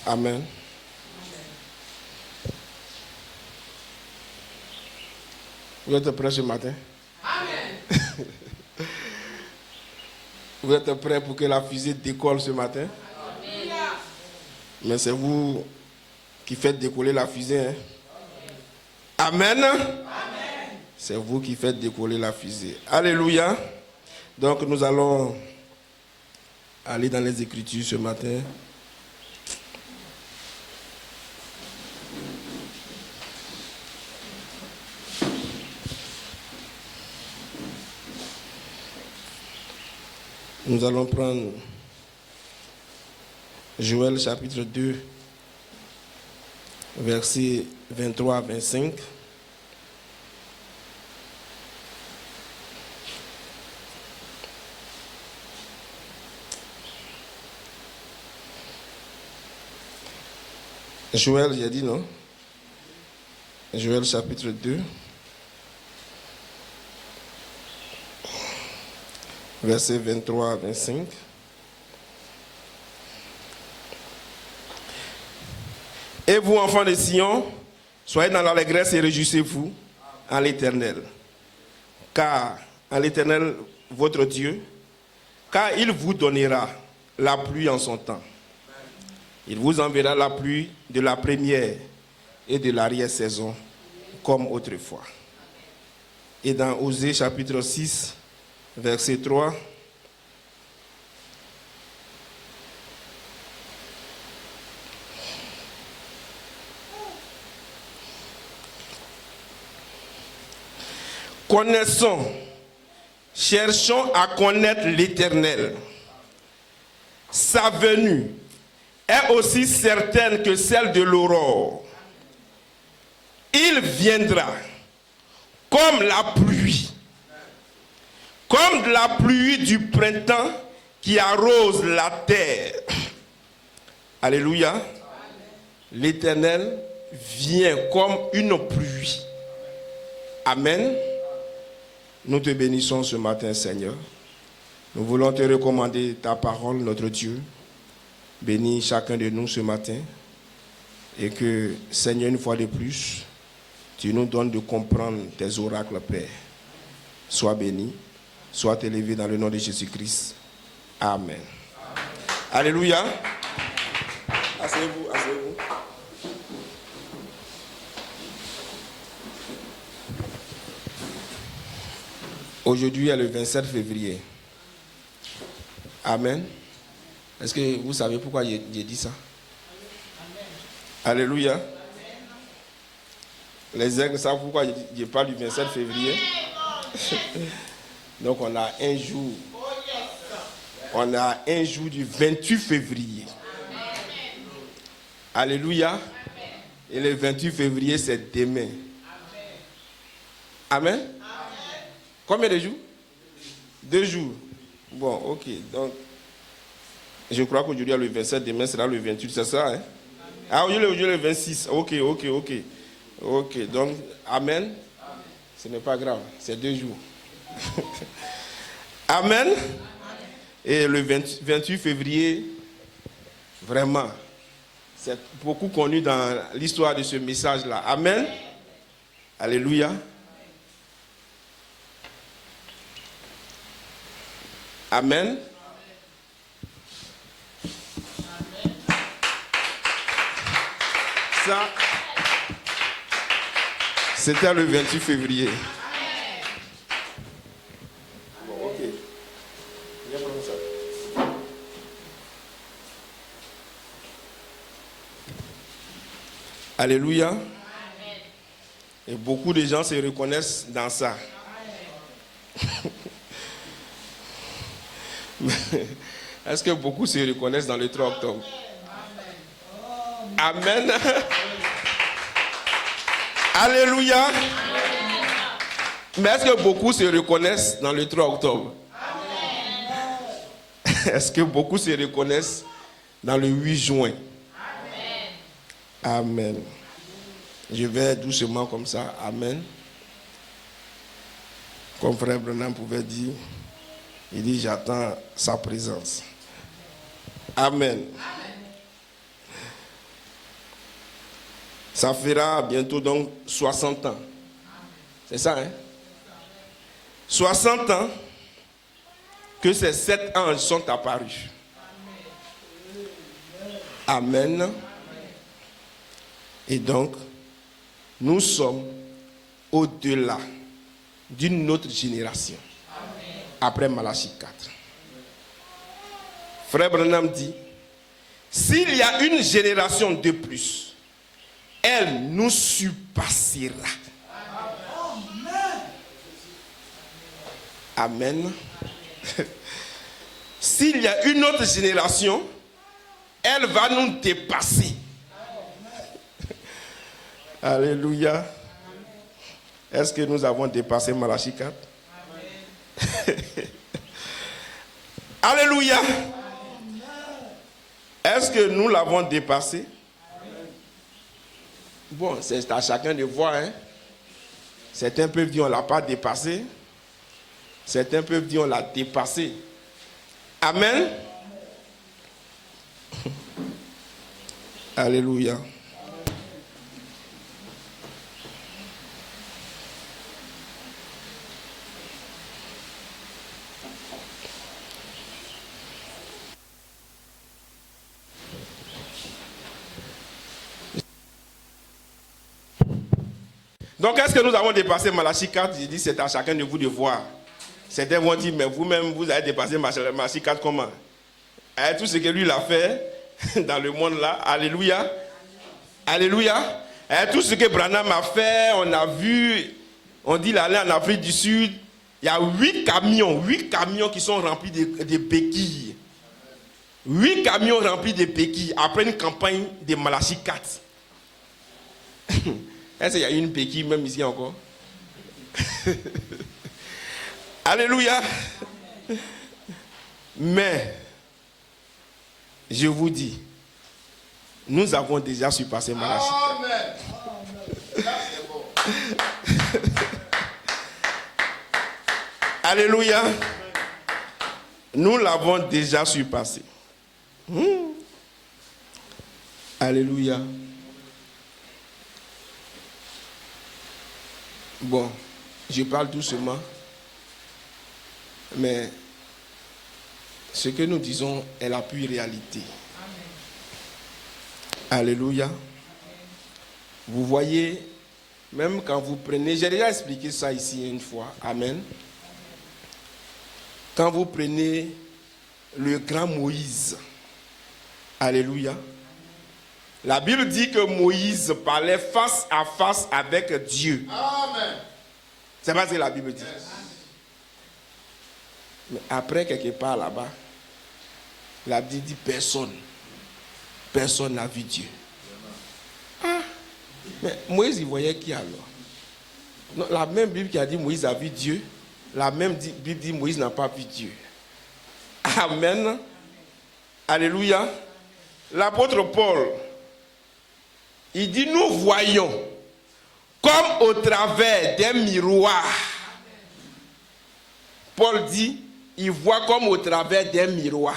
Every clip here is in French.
Amen. Vous êtes prêts ce matin? Amen. Vous êtes prêts pour que la fusée décolle ce matin? Amen. Mais c'est vous qui faites décoller la fusée. Hein? Amen. Amen. C'est vous qui faites décoller la fusée. Alléluia. Donc nous allons aller dans les Écritures ce matin. Nous allons prendre Joël chapitre 2, versets 23 à 25. Joël, j'ai dit non? Joël chapitre 2, versets 23 à 25. Et vous, enfants de Sion, soyez dans l'allégresse et réjouissez-vous en l'Éternel. Car en l'Éternel, votre Dieu, car il vous donnera la pluie en son temps. Il vous enverra la pluie de la première et de l'arrière-saison, comme autrefois. Et dans Osée chapitre 6, verset 3, connaissons, cherchons à connaître l'Éternel. Sa venue est aussi certaine que celle de l'aurore. Il viendra comme la pluie, comme de la pluie du printemps qui arrose la terre. Alléluia. L'Éternel vient comme une pluie. Amen. Nous te bénissons ce matin, Seigneur. Nous voulons te recommander ta parole, notre Dieu. Bénis chacun de nous ce matin. Et que, Seigneur, une fois de plus, tu nous donnes de comprendre tes oracles, Père. Sois béni, sois élevé dans le nom de Jésus-Christ. Amen. Alléluia. Asseyez-vous, asseyez-vous. Aujourd'hui est le 27 février. Amen. Est-ce que vous savez pourquoi j'ai dit ça? Amen. Alléluia. Amen. Les aigles savent pourquoi je parle du 27 février. Donc on a un jour. On a un jour du 28 février. Amen. Alléluia. Amen. Et le 28 février, c'est demain. Amen. Amen. Combien de jours? 2 jours. Bon, ok. Donc, je crois qu'aujourd'hui, le 27, demain sera le 28, c'est ça, hein? Ah, aujourd'hui, le 26. Ok. Ok, donc, amen. Ce n'est pas grave, c'est 2 jours. Amen. Et le 28 février, vraiment, c'est beaucoup connu dans l'histoire de ce message-là. Amen. Alléluia. Amen. Ça, c'était le 28 février. Bon, ok. Viens prendre ça. Alléluia. Amen. Et beaucoup de gens se reconnaissent dans ça. Est-ce que beaucoup se reconnaissent dans le 3 octobre? Amen. Alléluia. Mais est-ce que beaucoup se reconnaissent dans le 3 octobre? Est-ce que beaucoup se reconnaissent dans le 8 juin? Amen. Je vais doucement comme ça. Amen. Comme frère Branham pouvait dire, il dit, j'attends sa présence. Amen. Ça fera bientôt donc 60 ans. C'est ça, hein? 60 ans que ces 7 anges sont apparus. Amen. Et donc, nous sommes au-delà d'une autre génération. Après Malachie 4. Frère Branham dit, s'il y a une génération de plus, elle nous surpassera. Amen. S'il y a une autre génération, elle va nous dépasser. Alléluia. Est-ce que nous avons dépassé Malachie 4? Alléluia. Est-ce que nous l'avons dépassé? Bon, c'est à chacun de voir. Hein? Certains peuvent dire on ne l'a pas dépassé. Certains peuvent dire on l'a dépassé. Amen. Alléluia. Donc, est-ce que nous avons dépassé Malachie 4? J'ai dit, c'est à chacun de vous de voir. Certains vont dire, mais vous-même, vous avez dépassé Malachie 4 comment? Et tout ce que lui l'a fait dans le monde là, alléluia. Alléluia. Et tout ce que Branham a fait, on a vu, on dit l'aller en Afrique du Sud, il y a 8 camions qui sont remplis de béquilles. 8 camions remplis de béquilles après une campagne de Malachie 4. Est-ce qu'il y a une béquille même ici encore? Alléluia. Mais, je vous dis, nous avons déjà surpassé Malachie. Amen. Alléluia. Nous l'avons déjà surpassé. Alléluia. Bon, je parle doucement, mais ce que nous disons est la pure réalité. Amen. Alléluia. Amen. Vous voyez, même quand vous prenez, j'ai déjà expliqué ça ici une fois, amen. Quand vous prenez le grand Moïse, alléluia, la Bible dit que Moïse parlait face à face avec Dieu. Amen. C'est pas ce que la Bible dit. Yes. Mais après, quelque part là-bas, la Bible dit personne n'a vu Dieu. Ah. Mais Moïse, il voyait qui alors? Non, la même Bible qui a dit Moïse a vu Dieu, la même Bible dit Moïse n'a pas vu Dieu. Amen. Alléluia. L'apôtre Paul, il dit, nous voyons comme au travers d'un miroir. Paul dit, il voit comme au travers d'un miroir.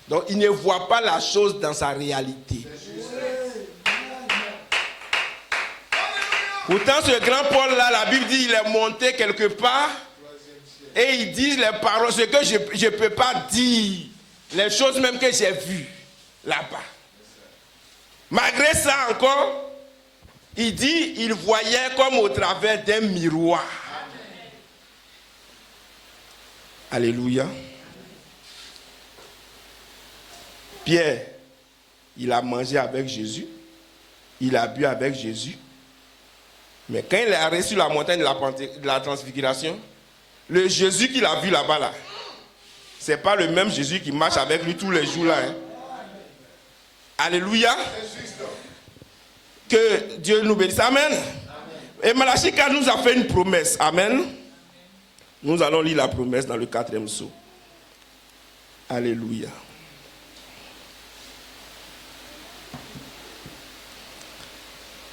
Donc, il ne voit pas la chose dans sa réalité. Pourtant, ce grand Paul-là, la Bible dit, il est monté quelque part et il dit les paroles, ce que je ne peux pas dire, les choses même que j'ai vues là-bas. Malgré ça encore, il dit, il voyait comme au travers d'un miroir. Amen. Alléluia. Pierre, il a mangé avec Jésus, il a bu avec Jésus. Mais quand il est arrêté sur la montagne de la transfiguration, le Jésus qu'il a vu là-bas, là, ce n'est pas le même Jésus qui marche avec lui tous les jours là. Hein. Alléluia. Que Dieu nous bénisse. Amen. Amen. Et Malachie 4 nous a fait une promesse. Amen. Nous allons lire la promesse dans le 4e psaume. Alléluia.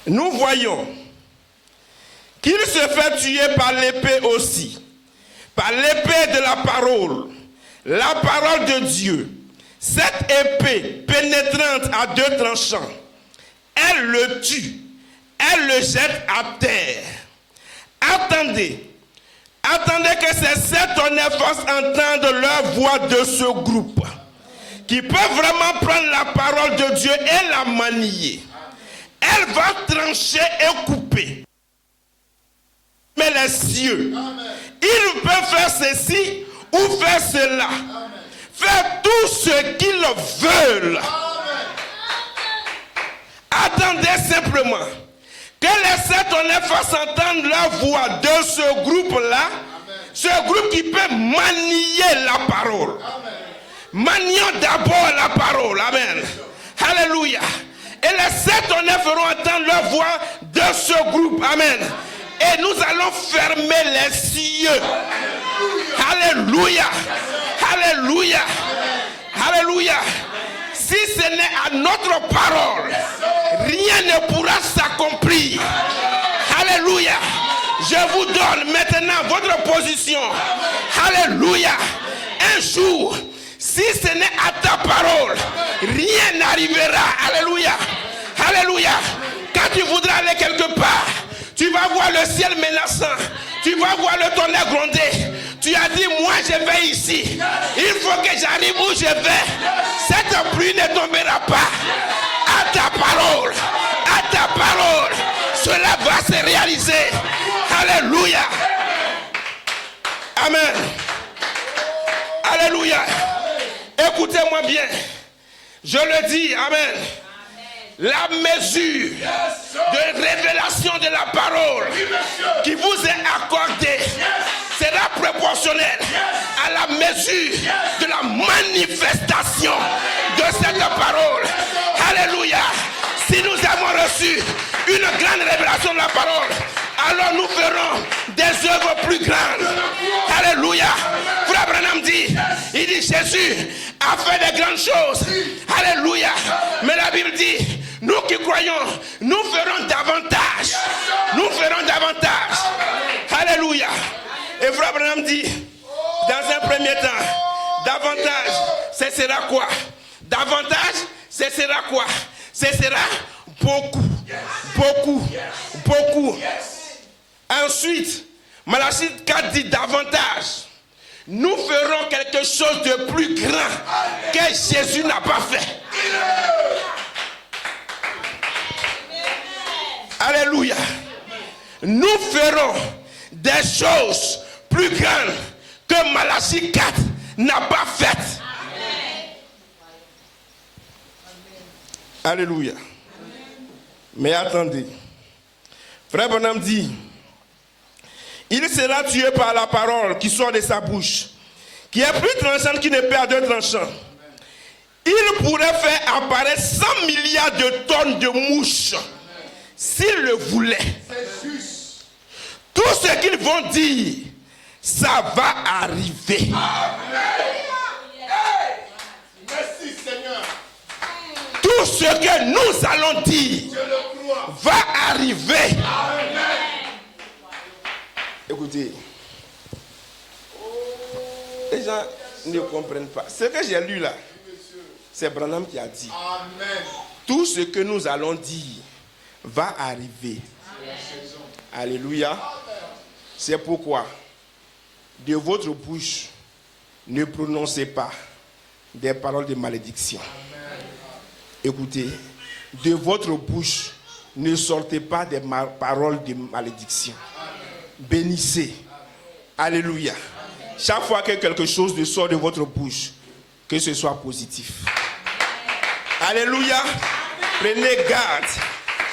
Nous voyons qu'il se fait tuer par l'épée aussi. Par l'épée de la parole de Dieu. Cette épée pénétrante à 2 tranchants. elle le tue, elle le jette à terre. Attendez que ces 7 honnêtes forces entendent leur voix de ce groupe, qui peuvent vraiment prendre la parole de Dieu et la manier. Elle va trancher et couper. Mais les cieux, ils peuvent faire ceci ou faire cela. Amen. Faire tout ce qu'ils veulent. Amen. Attendez simplement que les 7 honnêtes forces entendent la voix de ce groupe-là. Ce groupe qui peut manier la parole. Amen. Manions d'abord la parole. Amen. Alléluia. Et les 7 honnêtes feront entendre leur voix de ce groupe. Amen. Et nous allons fermer les cieux. Alléluia. Alléluia. Alléluia. Si ce n'est à notre parole, rien ne pourra s'accomplir. Alléluia. Je vous donne maintenant votre position. Alléluia. Un jour, si ce n'est à ta parole, rien n'arrivera. Alléluia. Alléluia. Quand tu voudras aller quelque part, tu vas voir le ciel menaçant. Tu vas voir le tonnerre gronder. Tu as dit, moi je vais ici. Il faut que j'arrive où je vais. Cette pluie ne tombera pas. À ta parole. À ta parole. Cela va se réaliser. Alléluia. Amen. Alléluia. Écoutez-moi bien. Je le dis. Amen. La mesure de révélation de la parole qui vous est accordée sera proportionnelle à la mesure de la manifestation de cette parole. Alléluia. Si nous avons reçu une grande révélation de la parole, alors nous ferons des œuvres plus grandes. Alléluia. Frère Branham dit, il dit Jésus a fait de grandes choses. Alléluia. Mais la Bible dit, nous qui croyons, nous ferons davantage. Nous ferons davantage. Alléluia. Et Frère Branham dit, dans un premier temps, davantage, ce sera quoi? Davantage, ce sera quoi? Ce sera beaucoup. Beaucoup. Beaucoup. Ensuite, Malachie 4 dit davantage. Nous ferons quelque chose de plus grand que Jésus n'a pas fait. Alléluia. Nous ferons des choses plus grandes que Malachie 4 n'a pas faites. Alléluia. Mais attendez. Frère Branham dit, il sera tué par la parole qui sort de sa bouche, qui est plus tranchante qu'une épée à 2 tranchants. Il pourrait faire apparaître 100 milliards de tonnes de mouches s'il le voulait. Tout ce qu'ils vont dire, ça va arriver. Merci Seigneur. Tout ce que nous allons dire va arriver. Écoutez, les gens ne comprennent pas. Ce que j'ai lu là, c'est Branham qui a dit. Amen. Tout ce que nous allons dire va arriver. Alléluia. C'est pourquoi, de votre bouche, ne prononcez pas des paroles de malédiction. Écoutez, de votre bouche, ne sortez pas des paroles de malédiction. Bénissez. Alléluia. Chaque fois que quelque chose ne sort de votre bouche, que ce soit positif. Alléluia. Prenez garde,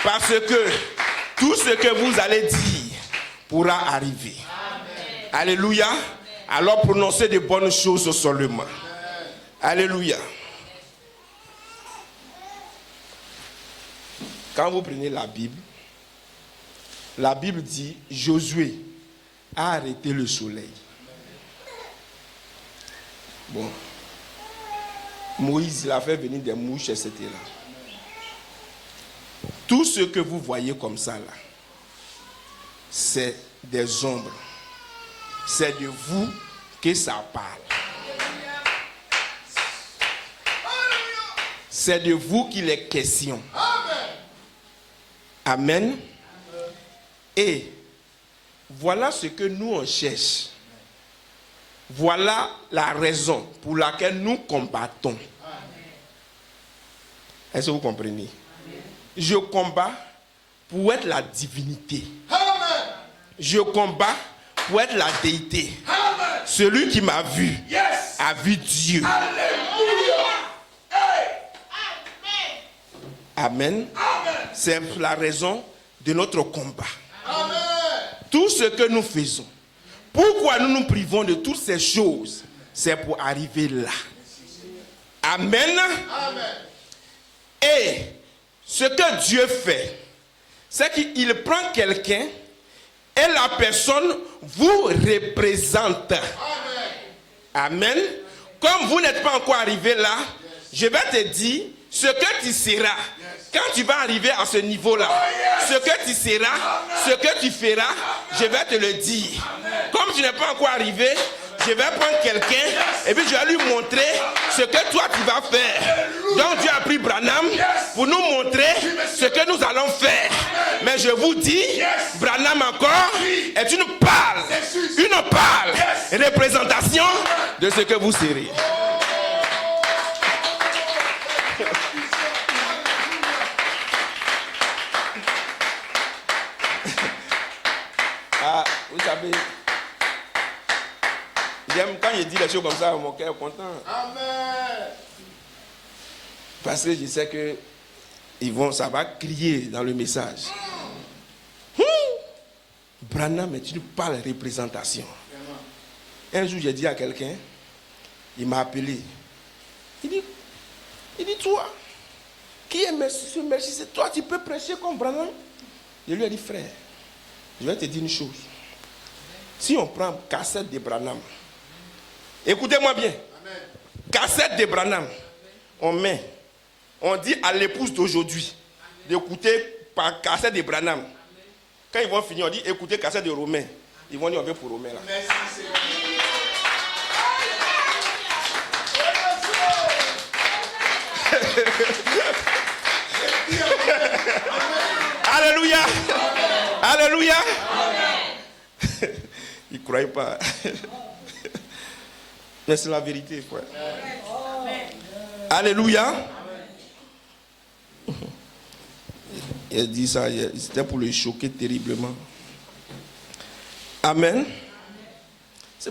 parce que tout ce que vous allez dire pourra arriver. Alléluia. Alors prononcez de bonnes choses seulement. Alléluia. Quand vous prenez la Bible dit Josué a arrêté le soleil. Bon. Moïse, il a fait venir des mouches, etc. Tout ce que vous voyez comme ça là, c'est des ombres. C'est de vous que ça parle. C'est de vous qu'il est question. Amen. Et voilà ce que nous on cherche. Voilà la raison pour laquelle nous combattons. Est-ce que vous comprenez? Je combats pour être la divinité. Je combats pour être la déité. Celui qui m'a vu a vu Dieu. Amen. C'est la raison de notre combat. Tout ce que nous faisons, pourquoi nous nous privons de toutes ces choses, c'est pour arriver là. Amen. Et ce que Dieu fait, c'est qu'il prend quelqu'un et la personne vous représente. Amen. Comme vous n'êtes pas encore arrivé là, je vais te dire ce que tu seras. Quand tu vas arriver à ce niveau-là, ce que tu seras, ce que tu feras, je vais te le dire. Comme tu n'es pas encore arrivé, je vais prendre quelqu'un et puis je vais lui montrer ce que toi tu vas faire. Donc Dieu a pris Branham pour nous montrer ce que nous allons faire. Mais je vous dis, Branham encore est une pâle représentation de ce que vous serez. Ah, vous savez, j'aime quand je dis les choses comme ça, mon cœur est content. Amen. Parce que je sais que ça va crier dans le message. Branham est une pâle représentation. Un jour, j'ai dit à quelqu'un, il m'a appelé. Il dit, toi, qui est ce Merci, c'est toi, tu peux prêcher comme Branham? Je lui ai dit, frère, je vais te dire une chose. Si on prend cassette de Branham, écoutez-moi bien. Amen. Cassette de Branham, on dit à l'épouse d'aujourd'hui d'écouter par cassette de Branham. Amen. Quand ils vont finir, on dit écoutez cassette de Romain. Ils vont dire on veut pour Romain là. Merci, Alléluia. Alléluia. Ils ne croyaient pas. Mais c'est la vérité, frère. Alléluia. Il dit ça, c'était pour le choquer terriblement. Amen.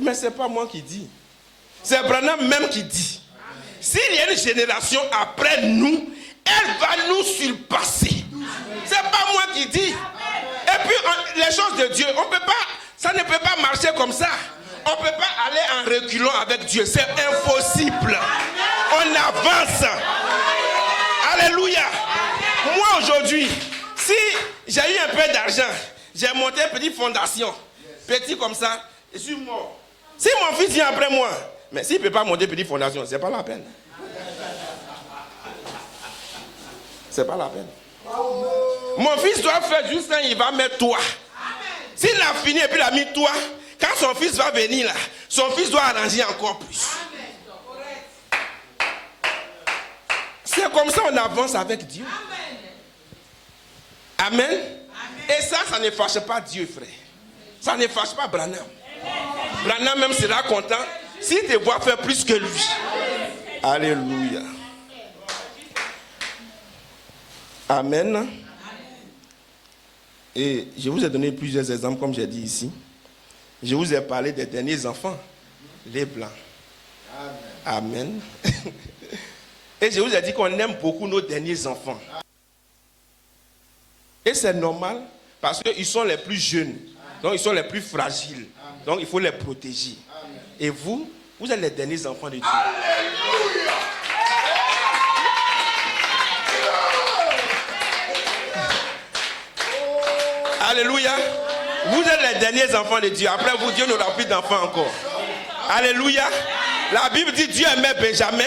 Mais ce n'est pas moi qui dis. C'est Branham même qui dit. S'il y a une génération après nous, elle va nous surpasser. Ce n'est pas moi qui dis. Et puis, les choses de Dieu, ça ne peut pas marcher comme ça. On ne peut pas aller en reculant avec Dieu. C'est impossible. On avance. Alléluia. Moi, aujourd'hui, si j'ai eu un peu d'argent, j'ai monté une petite fondation. Petit comme ça, et je suis mort. Si mon fils vient après moi, mais s'il ne peut pas monter une petite fondation, ce n'est pas la peine. C'est pas la peine. Mon fils doit faire juste quand il va mettre toi. S'il a fini et puis il a mis toi, quand son fils va venir là, son fils doit arranger encore plus. C'est comme ça on avance avec Dieu. Amen. Et ça ne fâche pas Dieu, frère. Ça ne fâche pas Branham. Branham même sera content s'il te voit faire plus que lui. Alléluia. Amen. Et je vous ai donné plusieurs exemples, comme j'ai dit ici. Je vous ai parlé des derniers enfants, les blancs. Amen. Et je vous ai dit qu'on aime beaucoup nos derniers enfants. Et c'est normal parce qu'ils sont les plus jeunes. Donc ils sont les plus fragiles. Donc il faut les protéger. Et vous êtes les derniers enfants de Dieu. Alléluia. Alléluia. Vous êtes les derniers enfants de Dieu. Après vous, Dieu n'aura plus d'enfants encore. Alléluia. La Bible dit Dieu aimait Benjamin.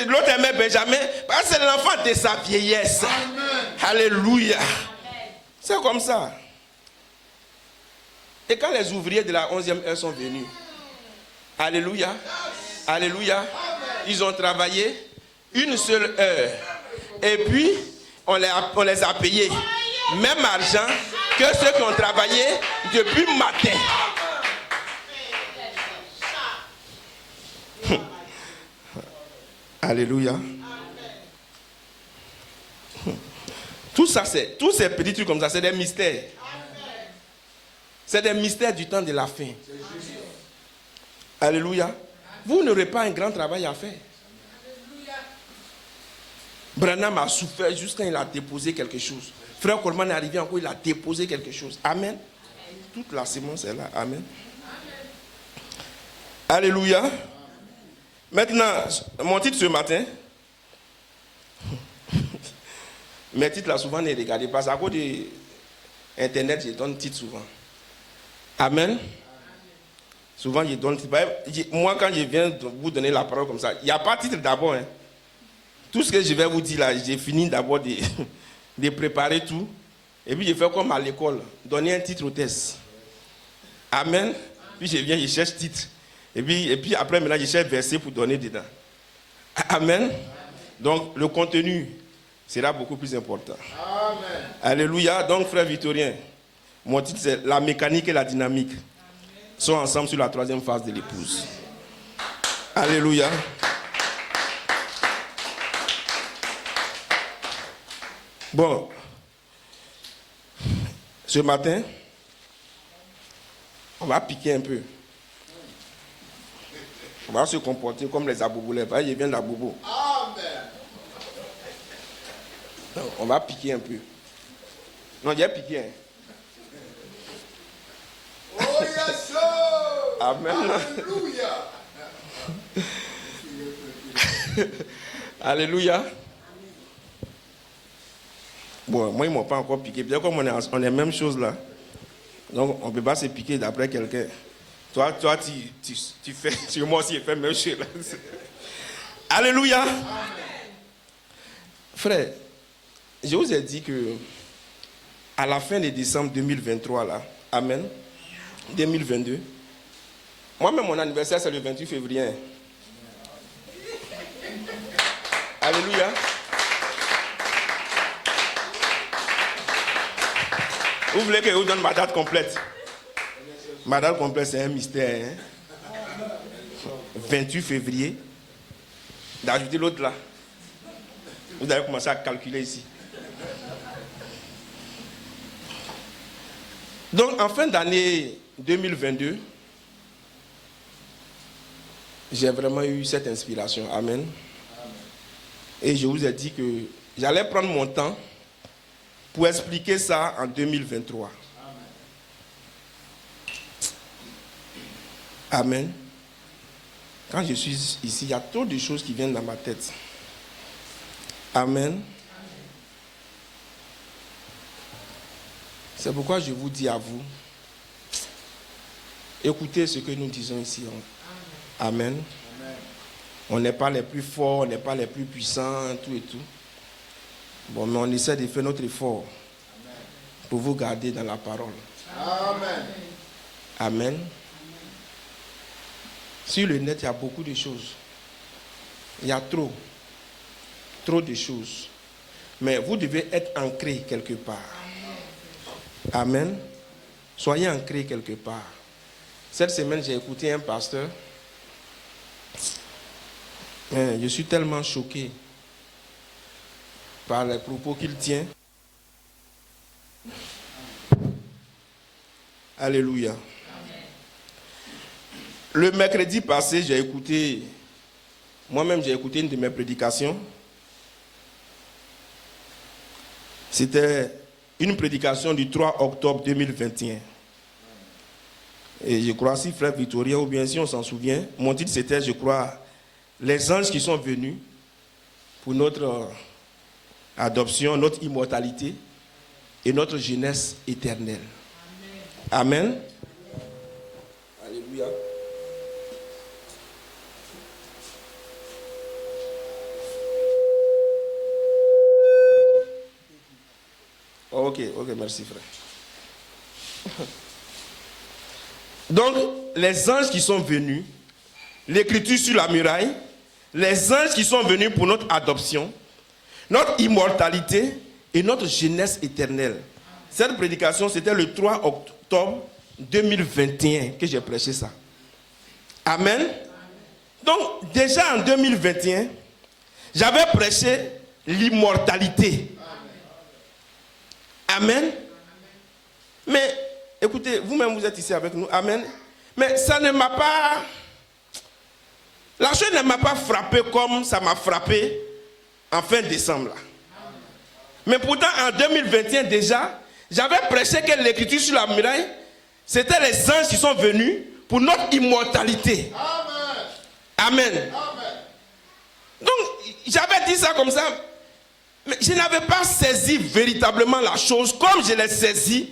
L'autre aimait Benjamin. Parce que c'est l'enfant de sa vieillesse. Alléluia. C'est comme ça. Et quand les ouvriers de la 11e heure sont venus, alléluia, alléluia, ils ont travaillé une seule heure. Et puis, on les a payés. même argent que ceux qui ont travaillé depuis matin. Alléluia. Tout ça, tous ces petits trucs comme ça, c'est des mystères. C'est des mystères du temps de la fin. Alléluia. Vous n'aurez pas un grand travail à faire. Branham a souffert jusqu'à il a déposé quelque chose. Frère Coleman est arrivé encore, il a déposé quelque chose. Amen. Toute la sémence est là. Amen. Alléluia. Maintenant, mon titre ce matin, mes titres là souvent ne regardez pas. À cause de Internet, je donne titre souvent. Amen. Souvent, je donne titre. Moi, quand je viens vous donner la parole comme ça, il n'y a pas de titre d'abord. Hein. Tout ce que je vais vous dire là, j'ai fini d'abord de préparer tout. Et puis, je fais comme à l'école, donner un titre au test. Amen. Puis, je viens, je cherche titre. Et puis après, maintenant, je cherche verset pour donner dedans. Amen. Donc, le contenu sera beaucoup plus important. Amen. Alléluia. Donc, frère Victorien, mon titre, c'est la mécanique et la dynamique sont ensemble sur la troisième phase de l'épouse. Alléluia. Bon, ce matin, on va piquer un peu. On va se comporter comme les aboboulets. Vous voyez, je viens d'Abobo. On va piquer un peu. Non, j'ai piqué. Hein. Oh yes, Amen. Alléluia. Alléluia. Bon, moi, ils ne m'ont pas encore piqué. Bien comme on est la même chose là. Donc, on ne peut pas se piquer d'après quelqu'un. Toi, tu fais. Sur moi aussi, je fais la même chose. Alléluia. Amen. Frère, je vous ai dit que à la fin de décembre 2023, là, Amen, 2022, moi-même, mon anniversaire, c'est le 28 février. Alléluia. Vous voulez que je vous donne ma date complète? Ma date complète, c'est un mystère. Hein? 28 février. D'ajouter l'autre là. Vous allez commencer à calculer ici. Donc, en fin d'année 2022, j'ai vraiment eu cette inspiration. Amen. Et je vous ai dit que j'allais prendre mon temps pour expliquer ça en 2023. Amen. Quand je suis ici, il y a trop de choses qui viennent dans ma tête. Amen. C'est pourquoi je vous dis à vous, écoutez ce que nous disons ici. Amen. On n'est pas les plus forts, on n'est pas les plus puissants, tout et tout. Bon, mais on essaie de faire notre effort pour vous garder dans la parole. Amen. Amen. Sur le net, il y a beaucoup de choses. Il y a trop de choses. Mais vous devez être ancré quelque part. Amen. Soyez ancré quelque part. Cette semaine, j'ai écouté un pasteur. Je suis tellement choqué par les propos qu'il tient. Alléluia. Le mercredi passé, moi-même j'ai écouté une de mes prédications. C'était une prédication du 3 octobre 2021. Et je crois, si frère Victorien, ou bien si on s'en souvient, mon titre c'était, je crois, les anges qui sont venus pour notre adoption, notre immortalité et notre jeunesse éternelle. Amen. Amen. Alléluia. Ok, merci frère. Donc, les anges qui sont venus, l'écriture sur la muraille, les anges qui sont venus pour notre adoption, notre immortalité et notre jeunesse éternelle. Cette prédication, c'était le 3 octobre 2021 que j'ai prêché ça. Amen. Donc, déjà en 2021, j'avais prêché l'immortalité. Amen. Mais, écoutez, vous-même, vous êtes ici avec nous. Amen. Mais ça ne m'a pas... La chose ne m'a pas frappé comme ça m'a frappé en fin décembre. Là. Mais pourtant, en 2021 déjà, j'avais prêché que l'écriture sur la muraille, c'était les anges qui sont venus pour notre immortalité. Amen. Amen. Donc, j'avais dit ça comme ça, mais je n'avais pas saisi véritablement la chose comme je l'ai saisi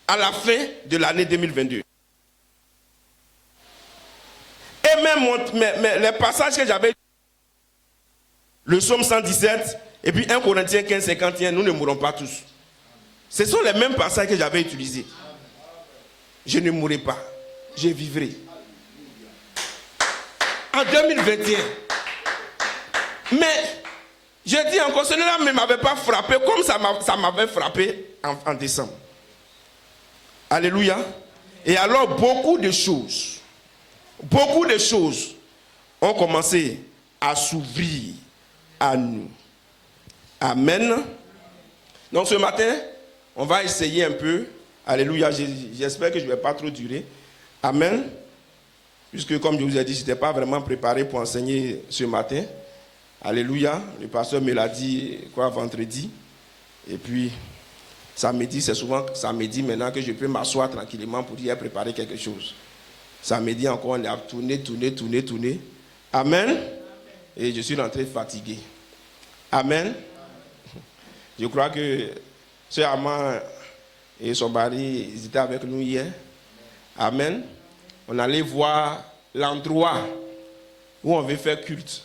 à la fin de l'année 2022. Et même les passages que j'avais, le psaume 117 et puis 1 Corinthiens 15, 51, nous ne mourrons pas tous. Ce sont les mêmes passages que j'avais utilisés. Je ne mourrai pas, je vivrai. En 2021. Mais, je dis encore, cela ne m'avait pas frappé comme ça m'avait frappé en décembre. Alléluia. Et alors, beaucoup de choses ont commencé à s'ouvrir à nous. Amen. Donc ce matin, on va essayer un peu. Alléluia. J'espère que je ne vais pas trop durer. Amen. Puisque comme je vous ai dit, je n'étais pas vraiment préparé pour enseigner ce matin. Alléluia. Le pasteur me l'a dit, vendredi. Et puis, samedi, c'est souvent samedi maintenant que je peux m'asseoir tranquillement pour y préparer quelque chose. Samedi encore, on a tourné. Amen. Et je suis rentré fatigué. Amen. Je crois que ce Amand et son mari, ils étaient avec nous hier. Amen. On allait voir l'endroit où on veut faire culte.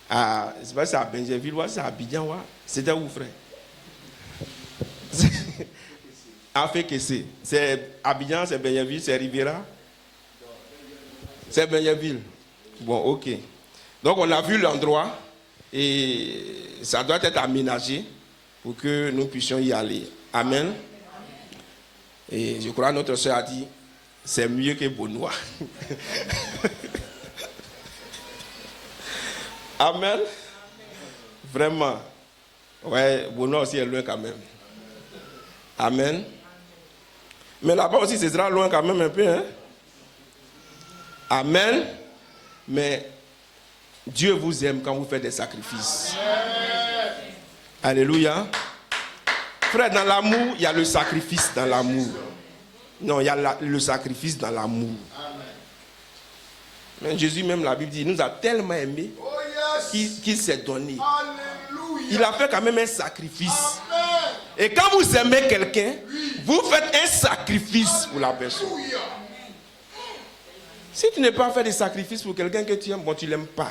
Je ne sais pas si c'est à Benjerville ou c'est à Abidjan. C'était où, frère? C'est Abidjan, c'est Benjerville, c'est Riviera. C'est Benjerville. Bon, ok. Donc on a vu l'endroit et ça doit être aménagé pour que nous puissions y aller. Amen. Et je crois que notre soeur a dit, c'est mieux que Benoît. Amen. Vraiment. Ouais, Benoît aussi est loin quand même. Amen. Mais là-bas aussi, ce sera loin quand même un peu. Hein? Amen. Mais Dieu vous aime quand vous faites des sacrifices. Alléluia. Frère, dans l'amour, il y a le sacrifice dans l'amour. Non, il y a le sacrifice dans l'amour. Mais Jésus, même la Bible dit, il nous a tellement aimés qu'il s'est donné. Il a fait quand même un sacrifice. Et quand vous aimez quelqu'un, vous faites un sacrifice pour la personne. Si tu n'es pas fait de sacrifice pour quelqu'un que tu aimes, bon, tu ne l'aimes pas.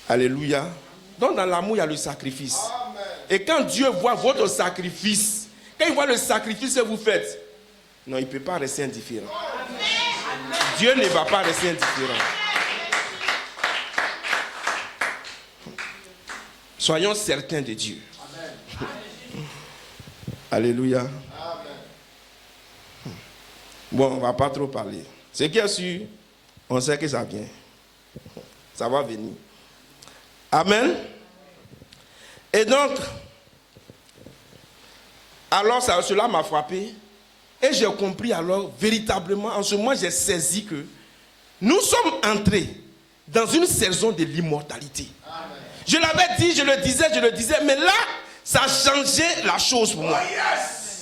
Alléluia. Donc dans l'amour, il y a le sacrifice. Amen. Et quand Dieu voit votre sacrifice, quand il voit le sacrifice que vous faites, non, il ne peut pas rester indifférent. Amen. Dieu ne va pas rester indifférent. Soyons certains de Dieu. Amen. Alléluia. Amen. Bon, on ne va pas trop parler. Ce qui est sûr, on sait que ça vient. Ça va venir. Amen. Et donc, alors cela m'a frappé. Et j'ai compris alors, véritablement, en ce moment, j'ai saisi que nous sommes entrés dans une saison de l'immortalité. Amen. Je l'avais dit, je le disais, mais là, ça a changé la chose pour moi. Oh yes.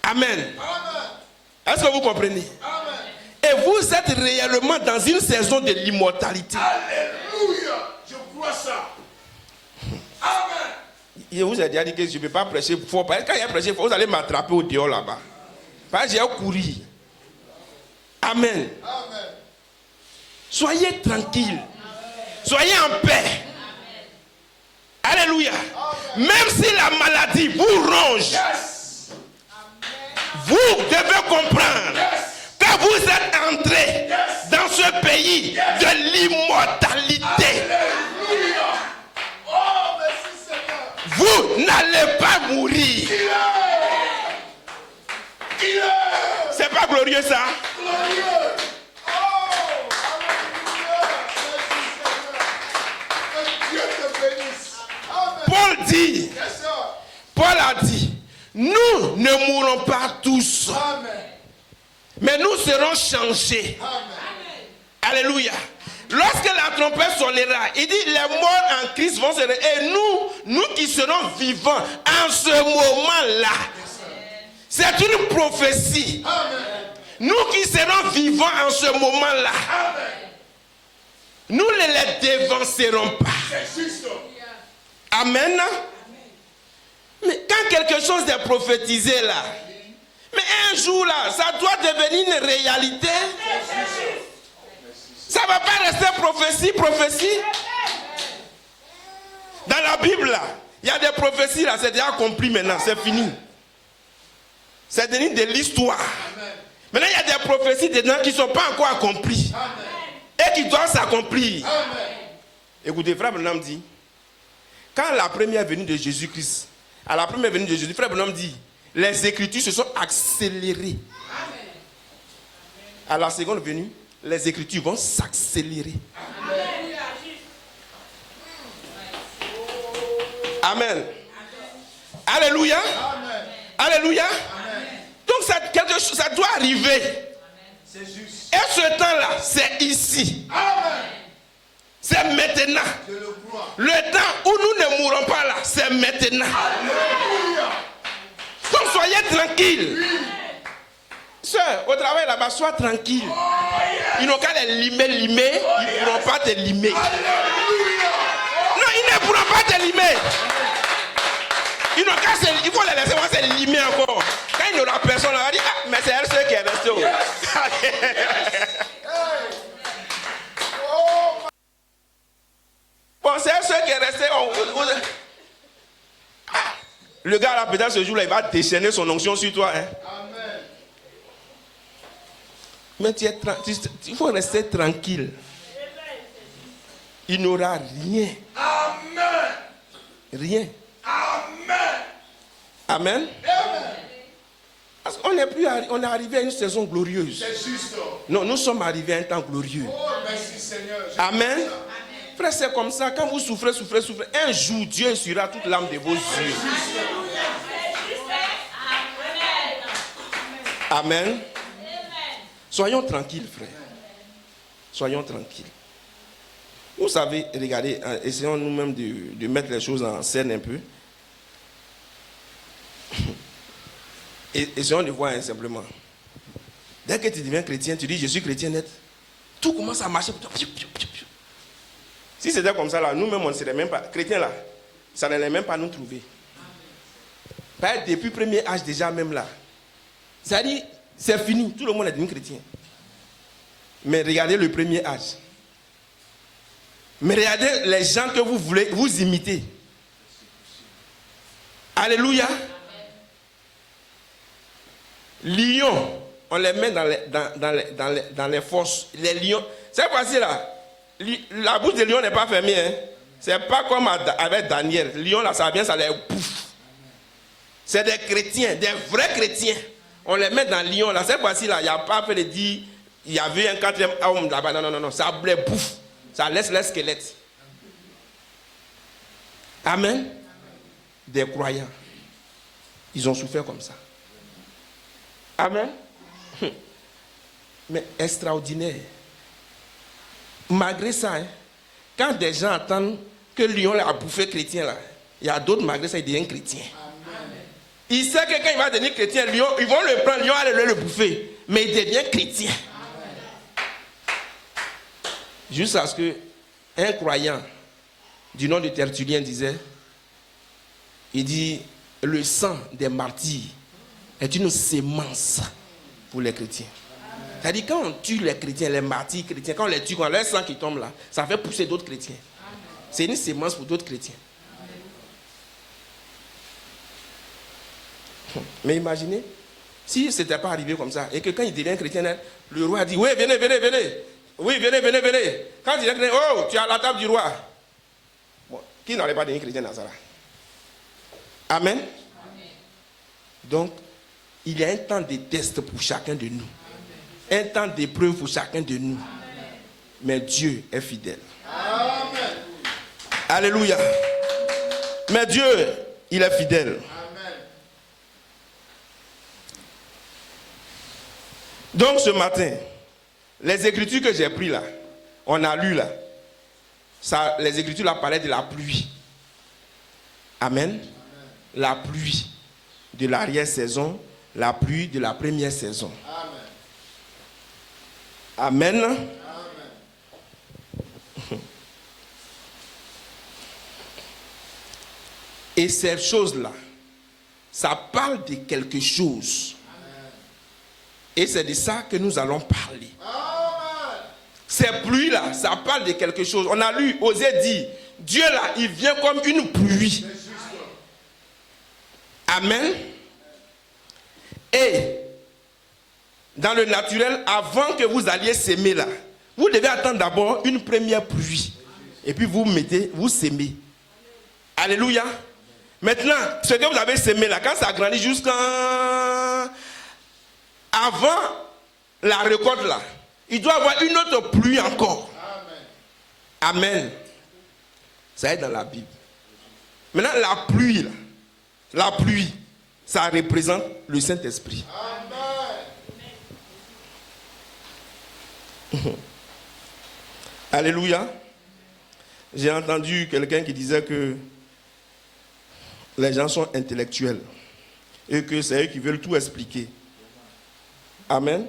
Amen. Amen. Est-ce que vous comprenez? Amen. Et vous êtes réellement dans une saison de l'immortalité. Alléluia. Je crois ça. Amen. Je vous ai déjà dit que je ne peux pas prêcher fort. Parce que quand il y a prêché fort, vous allez m'attraper au dehors là-bas. Parce que j'ai couru. Amen. Amen. Soyez tranquilles. Soyez en paix. Amen. Alléluia. Amen. Même si la maladie vous ronge, yes. Vous devez comprendre. Yes. Que vous êtes entrés dans ce pays de l'immortalité. Oh, merci Seigneur. Vous n'allez pas mourir. glorieux ça? Glorieux. Oh, alléluia. Merci Seigneur. Que Dieu te bénisse. Amen. Paul dit, Yes, sir. Paul a dit, nous ne mourrons pas tous, Amen. mais nous serons changés. Amen. Alléluia. Lorsque la trompette sonnera, il dit les morts en Christ vont se réveiller. Et nous qui serons vivants en ce moment-là, c'est une prophétie. Amen. Nous qui serons vivants en ce moment-là, Amen. nous ne les dévancerons pas. C'est juste. Amen. Mais quand quelque chose est prophétisé là, mais un jour là, ça doit devenir une réalité. Ça ne va pas rester prophétie. Dans la Bible là, il y a des prophéties là, c'est déjà accompli maintenant, c'est fini. C'est devenu de l'histoire. Maintenant, il y a des prophéties dedans qui ne sont pas encore accomplies. Et qui doivent s'accomplir. Écoutez, frère Branham dit, quand la première venue de Jésus-Christ, à la première venue de Jésus, frère Branham dit, les Écritures se sont accélérées. À la seconde venue, les Écritures vont s'accélérer. Amen. Alléluia. Alléluia. Donc ça doit arriver. C'est juste. Et ce temps-là, c'est ici. Amen. C'est maintenant. Je le crois. Le temps où nous ne mourrons pas là, c'est maintenant. Alléluia. Donc soyez tranquilles. Sœur, au travail là-bas, sois tranquille. Ils n'ont qu'à les limer. Ils ne pourront pas te limer. Alléluia. Non, ils ne pourront pas te limer. Il faut les laisser se limer encore. Quand il n'y aura personne, on va dire, ah, mais c'est elle seule qui est restée. Bon, c'est elle seule qui est restée. Ah, le gars là, peut-être ce jour-là, il va déchaîner son onction sur toi. Hein. Amen. Mais il faut rester tranquille. Il n'aura rien. Amen. Rien. Amen. Amen. Amen. Parce qu'on on est arrivé à une saison glorieuse. C'est juste. Non, nous sommes arrivés à un temps glorieux. Oh, merci Seigneur. Amen. Frère, c'est comme ça. Quand vous souffrez. Un jour, Dieu essuiera toute l'âme de vos yeux. Amen. Soyons tranquilles, frère. Soyons tranquilles. Vous savez, regardez, essayons nous-mêmes de mettre les choses en scène un peu. Et essayons de voir simplement. Dès que tu deviens chrétien, tu dis je suis chrétien net. Tout commence à marcher pour toi. Si c'était comme ça là, nous-mêmes on ne serait même pas chrétiens là. Ça n'allait même pas nous trouver. Depuis le premier âge déjà même là. C'est-à-dire, c'est fini. Tout le monde est devenu chrétien. Mais regardez le premier âge. Mais regardez les gens que vous voulez vous imiter. Alléluia. Lions, on les met dans les fosses. Les lions, c'est facile là. La bouche des lions n'est pas fermée. Hein. C'est pas comme avec Daniel. Lion là, ça vient, ça les bouffe. C'est des chrétiens, des vrais chrétiens. On les met dans le lion là. Cette fois-ci là, il n'y a pas fait de dire, il y avait un quatrième homme là-bas. Non. Ça les bouffe. Ça laisse les squelettes. Amen. Des croyants. Ils ont souffert comme ça. Amen. Mais extraordinaire. Malgré ça, hein, quand des gens entendent que Lion a bouffé chrétien là, il y a d'autres malgré ça, ils deviennent chrétiens. Il sait que quand il va devenir chrétien, Lion, ils vont le prendre, Lion va le bouffer. Mais il devient chrétien. Jusqu'à ce qu'un croyant du nom de Tertullien disait, il dit, le sang des martyrs est une sémence pour les chrétiens. C'est-à-dire quand on tue les chrétiens, les martyrs chrétiens, quand on les tue, quand leur sang qui tombe là, ça fait pousser d'autres chrétiens. C'est une sémence pour d'autres chrétiens. Mais imaginez, si ce n'était pas arrivé comme ça, et que quand il devient chrétien, le roi a dit, oui, venez. Oui, venez. Quand il est chrétien, oh, tu es à la table du roi. Bon, qui n'aurait pas devenu chrétien dans ça là? Amen. Donc, il y a un temps de test pour chacun de nous. Un temps d'épreuve pour chacun de nous. Mais Dieu est fidèle. Amen. Alléluia. Mais Dieu, il est fidèle. Amen. Donc ce matin, les écritures que j'ai prises là, on a lu là, ça, les écritures là parlaient de la pluie. Amen. Amen. La pluie de l'arrière-saison, la pluie de la première saison. Amen. Amen. Amen. Et ces choses-là, ça parle de quelque chose. Amen. Et c'est de ça que nous allons parler. Amen. Ces pluies-là, ça parle de quelque chose. On a lu, Osée dit, Dieu là, il vient comme une pluie. Amen. Et dans le naturel, avant que vous alliez s'aimer là, vous devez attendre d'abord une première pluie. Et puis vous mettez, vous s'aimez. Alléluia. Maintenant, ce que vous avez semé là, quand ça grandit jusqu'à avant la récolte là, il doit y avoir une autre pluie encore. Amen. Amen. Ça est dans la Bible. Maintenant, la pluie là, la pluie, ça représente le Saint-Esprit. Amen. Alléluia. J'ai entendu quelqu'un qui disait que les gens sont intellectuels et que c'est eux qui veulent tout expliquer. Amen.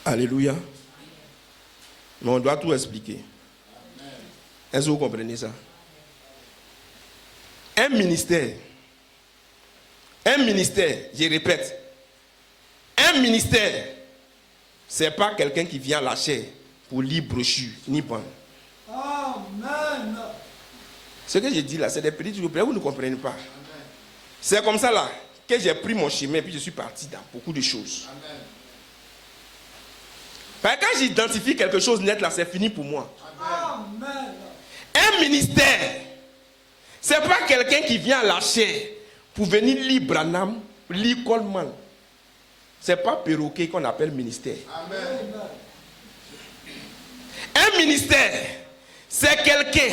Alléluia. Mais on doit tout expliquer. Est-ce que vous comprenez ça? Un ministère, je répète, un ministère, c'est pas quelqu'un qui vient à la chair pour lire brochure, ni prendre. Amen. Ce que je dis là, c'est des petites choses, vous ne comprenez pas. Amen. C'est comme ça là que j'ai pris mon chemin, puis je suis parti dans beaucoup de choses. Amen. Parce que quand j'identifie quelque chose net là, c'est fini pour moi. Amen. Un ministère, c'est pas quelqu'un qui vient à la chair pour venir lire Branham, lire Coleman. C'est pas perroquet qu'on appelle ministère. Amen. Un ministère, c'est quelqu'un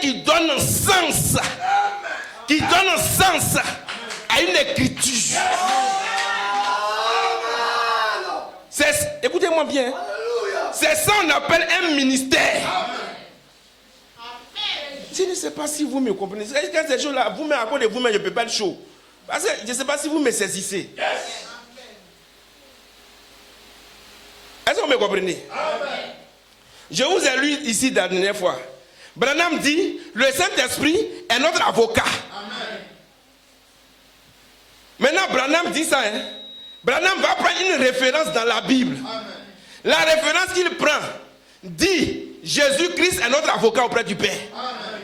qui donne sens, qui donne sens à une écriture. Écoutez-moi bien, c'est ça qu'on appelle un ministère. Je ne sais pas si vous me comprenez. Quand ces choses-là, vous-même, à cause de vous-même, je ne peux pas être chaud. Parce que je ne sais pas si vous me saisissez. Est-ce que vous me comprenez? Amen. Je vous ai lu ici la dernière fois. Branham dit, le Saint-Esprit est notre avocat. Amen. Maintenant, Branham dit ça. Branham va prendre une référence dans la Bible. Amen. La référence qu'il prend dit, Jésus-Christ est notre avocat auprès du Père. Amen.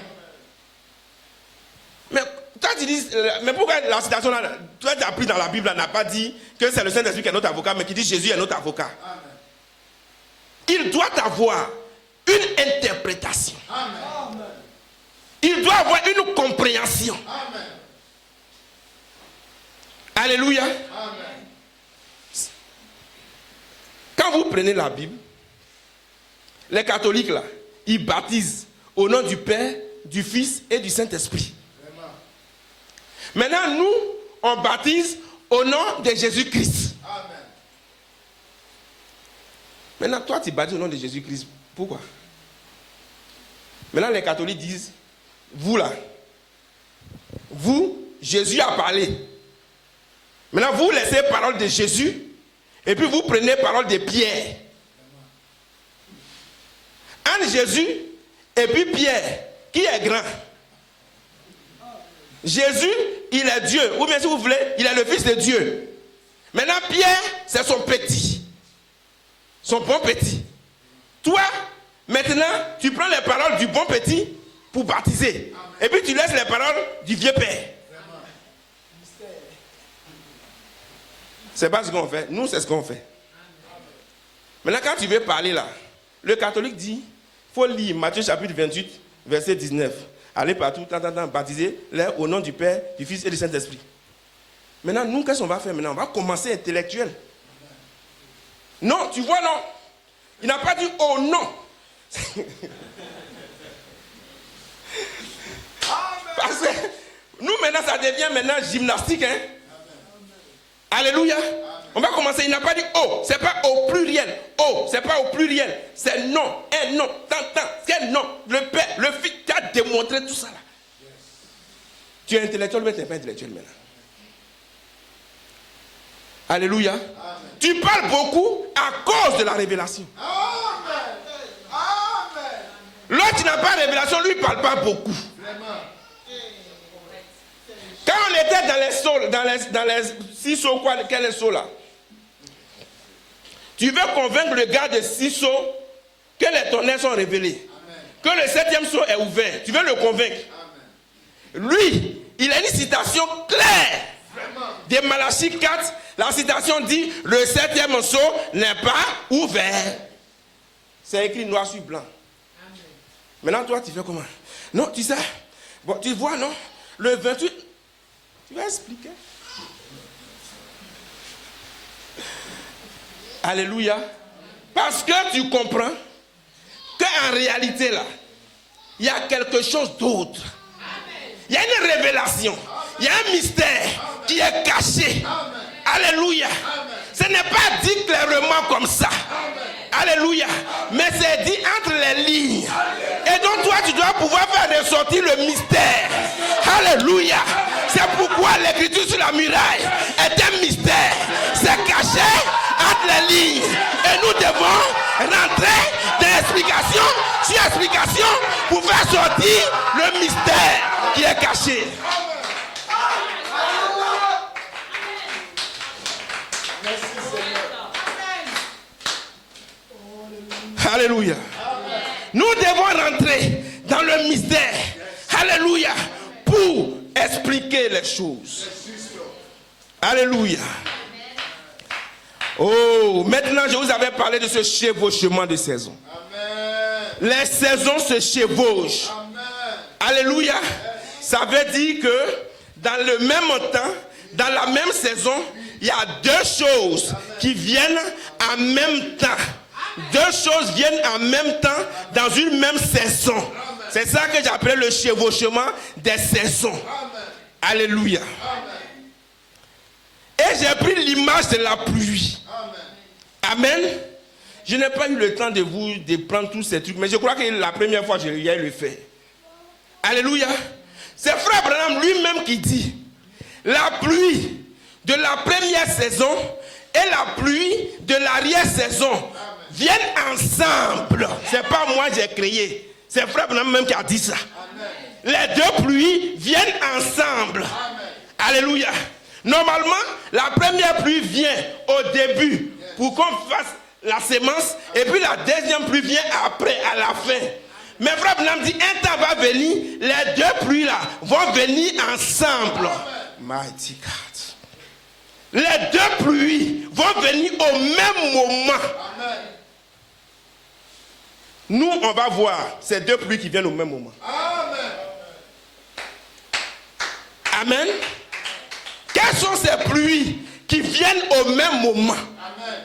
Mais quand tu dis, mais pourquoi la citation là, toi tu as appris dans la Bible, n'a pas dit que c'est le Saint-Esprit qui est notre avocat, mais qui dit Jésus est notre avocat. Amen. Il doit avoir une interprétation. Amen. Il doit avoir une compréhension. Amen. Alléluia. Amen. Quand vous prenez la Bible, les catholiques là, ils baptisent au nom du Père, du Fils et du Saint-Esprit. Maintenant, nous, on baptise au nom de Jésus-Christ. Amen. Maintenant, toi, tu baptises au nom de Jésus-Christ. Pourquoi? Maintenant, les catholiques disent, vous là, vous, Jésus a parlé. Maintenant, vous laissez parole de Jésus, et puis vous prenez parole de Pierre. Entre Jésus et puis Pierre, qui est grand? Jésus, il est Dieu. Ou bien si vous voulez, il est le Fils de Dieu. Maintenant, Pierre, c'est son petit. Son bon petit. Toi, maintenant, tu prends les paroles du bon petit pour baptiser. Amen. Et puis tu laisses les paroles du vieux père. C'est pas ce qu'on fait. Nous, c'est ce qu'on fait. Maintenant, quand tu veux parler là, le catholique dit, il faut lire Matthieu chapitre 28, verset 19. Allez partout, baptiser au nom du Père, du Fils et du Saint-Esprit. Maintenant, nous, qu'est-ce qu'on va faire maintenant? On va commencer intellectuel. Non, tu vois, non. Il n'a pas dit oh non. Parce que nous, maintenant, ça devient maintenant gymnastique. Hein? Alléluia. On va commencer. Il n'a pas dit oh. C'est pas au pluriel. Oh, c'est pas au pluriel. C'est non. Un non. Tant. C'est non. Le Père, le Fils, tu as démontré tout ça là. Tu es intellectuel, mais tu n'es pas intellectuel maintenant. Alléluia. Amen. Tu parles beaucoup à cause de la révélation. Amen. Amen. L'autre qui n'a pas de révélation, lui, ne parle pas beaucoup. Vraiment. Quand on était dans les sauts, dans les 6 sauts, quel est saut là? Tu veux convaincre le gars de 6 sauts que les tonnerres sont révélés. Amen. Que le 7e saut est ouvert. Tu veux le convaincre. Amen. Lui, il a une citation claire. Vraiment. De Malachie 4. La citation dit, le 7e saut n'est pas ouvert. C'est écrit noir sur blanc. Amen. Maintenant, toi, tu fais comment? Non, tu sais, bon, tu vois, non? Le 28, tu vas expliquer. Alléluia. Parce que tu comprends qu'en réalité, là, il y a quelque chose d'autre. Il y a une révélation. Il y a un mystère qui est caché. Alléluia. Ce n'est pas dit clairement comme ça. Alléluia. Mais c'est dit entre les lignes. Et donc toi, tu dois pouvoir faire ressortir le mystère. Alléluia. C'est pourquoi l'écriture sur la muraille est un mystère. C'est caché entre les lignes. Et nous devons rentrer dans explication sur explication pour faire sortir le mystère qui est caché. Alléluia. Amen. Nous devons rentrer dans le mystère. Alléluia. Pour expliquer les choses. Alléluia. Oh, maintenant je vous avais parlé de ce chevauchement de saisons. Les saisons se chevauchent. Alléluia. Ça veut dire que dans le même temps, dans la même saison, il y a deux choses qui viennent en même temps. Deux choses viennent en même temps dans une même saison. C'est ça que j'appelle le chevauchement des saisons. Alléluia. Et j'ai pris l'image de la pluie. Amen. Je n'ai pas eu le temps de prendre tous ces trucs, mais je crois que la première fois, j'ai le fait. Alléluia. C'est Frère Branham lui-même qui dit, la pluie de la première saison et la pluie de l'arrière-saison viennent ensemble. C'est pas moi qui j'ai créé. C'est Frère Branham même qui a dit ça. Amen. Les deux pluies viennent ensemble. Amen. Alléluia. Normalement, la première pluie vient au début pour qu'on fasse la sémence. Et puis la deuxième pluie vient après, à la fin. Mais Frère Branham dit, un temps va venir, les deux pluies là vont venir ensemble. Mighty God. Les deux pluies vont venir au même moment. Amen. Nous, on va voir ces deux pluies qui viennent au même moment. Amen. Amen. Quelles sont ces pluies qui viennent au même moment? Amen.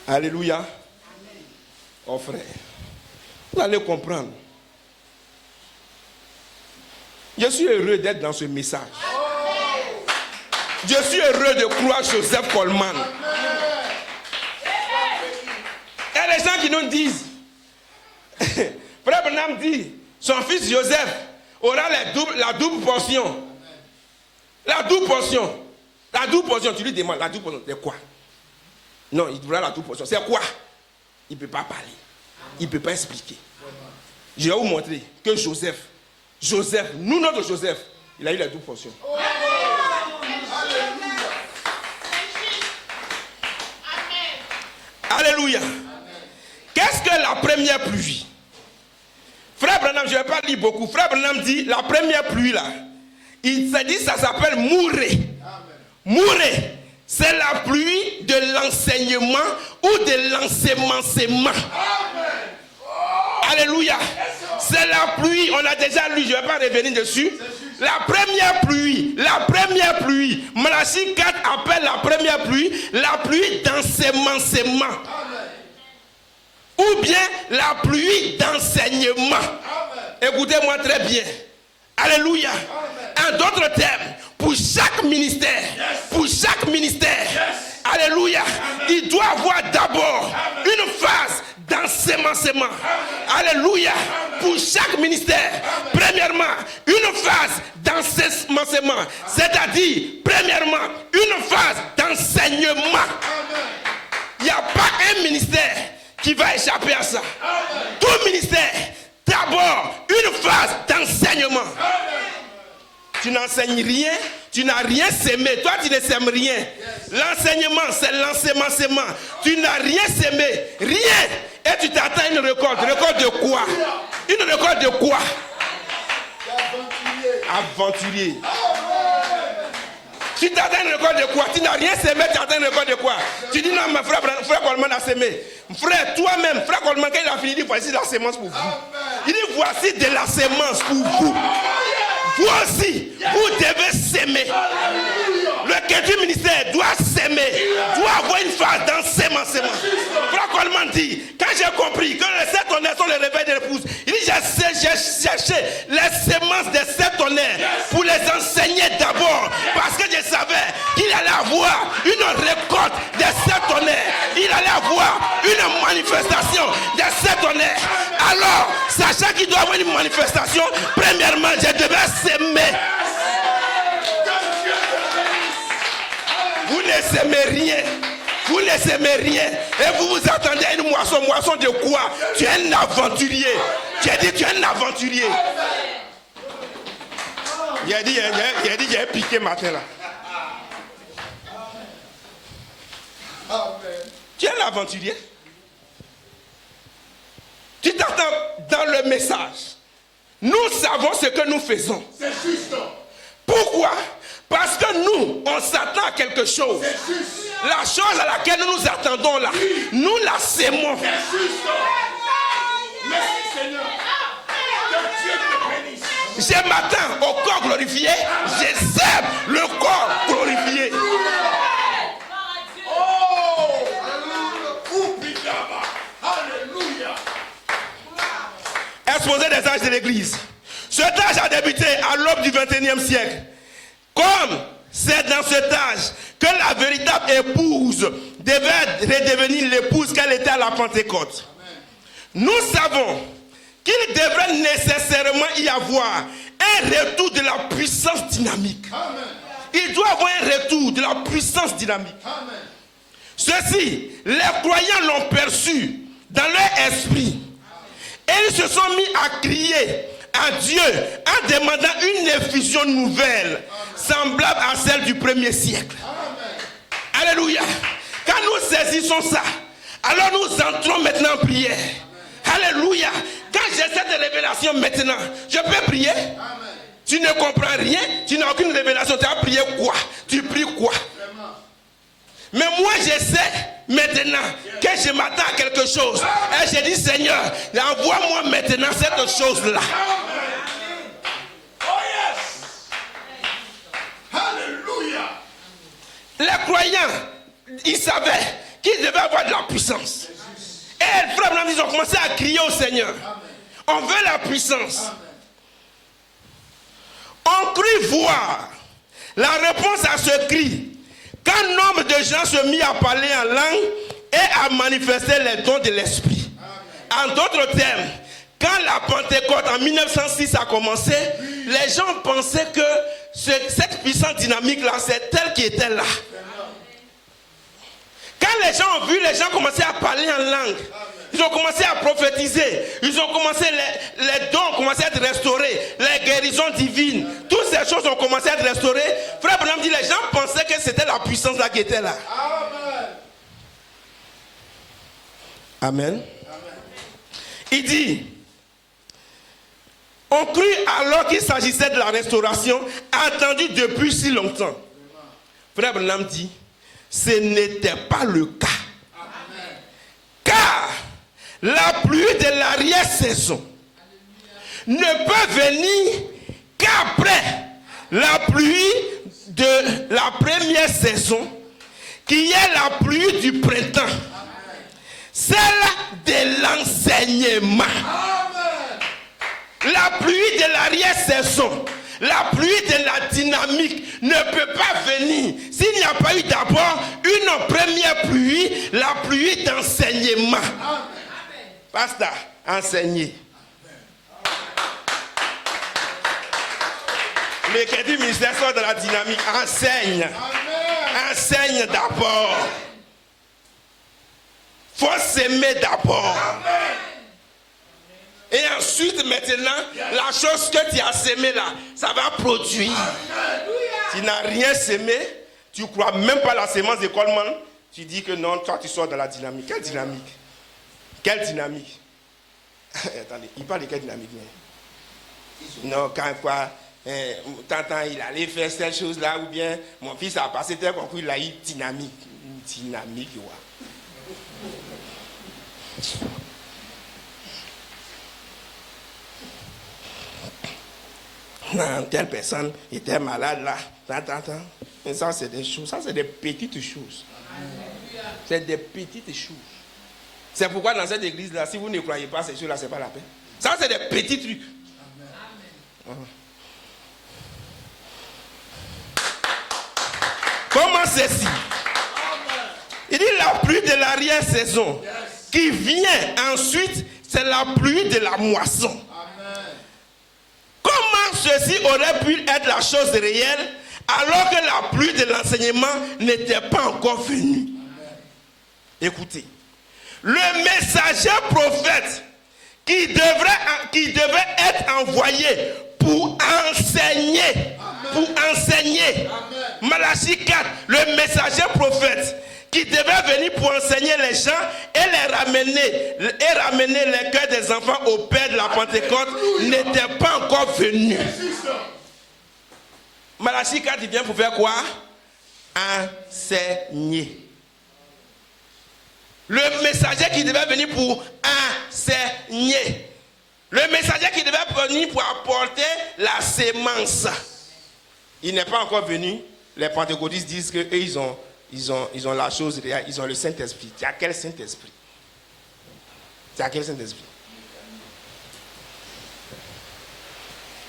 Alléluia. Amen. Oh frère, vous allez comprendre. Je suis heureux d'être dans ce message. Amen. Je suis heureux de croire Joseph Coleman. Amen. Il y a des gens qui nous disent, Frère Branham dit, son fils Joseph aura la double portion. La double portion. La double portion, tu lui demandes, la double portion, c'est quoi? Non, il aura la double portion. C'est quoi? Il ne peut pas parler. Il ne peut pas expliquer. Je vais vous montrer que Joseph, nous notre Joseph, il a eu la double portion. Alléluia. Qu'est-ce que la première pluie? Frère Branham, je ne vais pas lire beaucoup. Frère Branham dit, la première pluie là, il s'est dit, ça s'appelle Mouré. Mouré, c'est la pluie de l'enseignement ou de l'ensemencement. Alléluia. C'est la pluie, on a déjà lu, je ne vais pas revenir dessus. La première pluie. Malachie 4 appelle la première pluie la pluie d'ensemencement. Ou bien la pluie d'enseignement. Écoutez-moi très bien. Alléluia. En d'autres termes, pour chaque ministère, alléluia, il doit avoir d'abord une phase d'ensemencement. Alléluia. Pour chaque ministère, premièrement, une phase d'ensemencement. C'est-à-dire, premièrement, une phase d'enseignement. Il n'y a pas un ministère qui va échapper à ça. Tout ministère, d'abord, une phase d'enseignement. Tu n'enseignes rien, tu n'as rien sémé. Toi, tu ne sèmes rien. L'enseignement, c'est l'ensemencement. Tu n'as rien sémé, rien. Et tu t'attends à une récolte. Récolte de quoi? Une récolte de quoi? Aventurier. Tu t'attends à une récolte de quoi? Tu n'as rien sémé, tu attends une récolte de quoi? Tu dis non, mais frère Coleman a sémé. Frère, toi-même, frère Coleman, quand il a fini, il dit voici la sémence pour vous. Il dit voici de la sémence pour vous. Vous aussi, vous devez s'aimer. Le quatrième ministère doit s'aimer, doit avoir une phase d'ensemencement. Frère Coleman dit, quand j'ai compris que les 7 tonnerres sont les réveils de l'épouse, il dit j'ai cherché les semences des 7 tonnerres pour les enseigner d'abord, parce que je savais qu'il allait avoir une récolte des 7 tonnerres. Il allait avoir une manifestation des 7 tonnerres. Alors, sachant qu'il doit avoir une manifestation, premièrement, je devais s'aimer. Vous ne s'aimez rien. Vous ne s'aimez rien. Et vous vous attendez à une moisson. Moisson de quoi? Tu es un aventurier. Tu as dit tu es un aventurier. Il a dit j'ai piqué matin là. Tu es un aventurier. Tu t'attends dans le message. Nous savons ce que nous faisons. C'est juste. Pourquoi? Parce que nous, on s'attend à quelque chose. La chose à laquelle nous nous attendons là, nous la sémons. C'est juste. Merci Seigneur. Que Dieu te bénisse. Je m'attends au corps glorifié, je sème le corps glorifié. Alléluia. Exposé des âges de l'église. Cet âge a débuté à l'aube du 21e siècle. Comme c'est dans cet âge que la véritable épouse devait redevenir l'épouse qu'elle était à la Pentecôte. Nous savons qu'il devrait nécessairement y avoir un retour de la puissance dynamique. Il doit y avoir un retour de la puissance dynamique. Ceci, les croyants l'ont perçu dans leur esprit. Et ils se sont mis à crier à Dieu en demandant une effusion nouvelle, semblable à celle du 1er siècle. Amen. Alléluia. Quand nous saisissons ça, alors nous entrons maintenant en prière. Amen. Alléluia. Quand j'ai cette révélation maintenant, je peux prier. Amen. Tu ne comprends rien, tu n'as aucune révélation. Tu as prié quoi? Tu pries quoi? Mais moi je sais maintenant que je m'attends à quelque chose. Et je dis Seigneur, envoie-moi maintenant cette chose-là. Oh yes. Alléluia. Les croyants, ils savaient qu'ils devaient avoir de la puissance. Et les frères, ils ont commencé à crier au Seigneur. On veut la puissance. On crut voir la réponse à ce cri. Quand nombre de gens se mit à parler en langue et à manifester les dons de l'esprit. En d'autres termes, quand la Pentecôte en 1906 a commencé, les gens pensaient que cette puissance dynamique-là, c'est elle qui était là. Quand les gens ont vu, les gens commençaient à parler en langue. Ils ont commencé à prophétiser. Ils ont commencé, les dons ont commencé à être restaurés. Les guérisons divines. Toutes ces choses ont commencé à être restaurées. Frère Branham dit, les gens pensaient que c'était la puissance là qui était là. Amen. Amen. Il dit, on crut alors qu'il s'agissait de la restauration attendue depuis si longtemps. Frère Branham dit, ce n'était pas le cas. Car la pluie de l'arrière-saison ne peut venir qu'après la pluie de la première saison, qui est la pluie du printemps, celle de l'enseignement, la pluie de l'arrière-saison, la pluie de la dynamique ne peut pas venir s'il n'y a pas eu d'abord une première pluie, la pluie d'enseignement. Pasteur, enseigner. Le crédit ministère sort de la dynamique. Enseigne. Enseigne d'abord. Faut s'aimer d'abord. Et ensuite, maintenant, la chose que tu as sémée là, ça va produire. Tu n'as rien sémé, tu ne crois même pas la sémence de Coleman, tu dis que non, toi tu sors de la dynamique. Quelle dynamique? Quelle dynamique? Attendez, il parle de quelle dynamique? Non, quand quoi, t'entends, il allait faire cette chose-là, ou bien mon fils a passé tel concours, il a eu dynamique. Une dynamique, ouais. Non, telle personne était malade là. Et ça, c'est des choses. Ça, c'est des petites choses. C'est des petites choses. C'est pourquoi dans cette église-là, si vous ne croyez pas ces choses-là, ce n'est pas la peine. Ça, c'est des petits trucs. Amen. Comment ceci? Il dit la pluie de l'arrière-saison qui vient ensuite, c'est la pluie de la moisson. Comment ceci aurait pu être la chose réelle alors que la pluie de l'enseignement n'était pas encore venue? Écoutez, le messager prophète qui devait être envoyé pour enseigner, Malachie 4, le messager prophète qui devait venir pour enseigner les gens et ramener les cœurs des enfants au Père de la Pentecôte n'était pas encore venu. Malachie 4, il vient pour faire quoi? Enseigner. Le messager qui devait venir pour enseigner. Le messager qui devait venir pour apporter la sémence. Il n'est pas encore venu. Les pentecôtistes disent qu'eux, ils ont la chose réelle, ils ont le Saint-Esprit. Tu as quel Saint-Esprit? Tu as quel Saint-Esprit?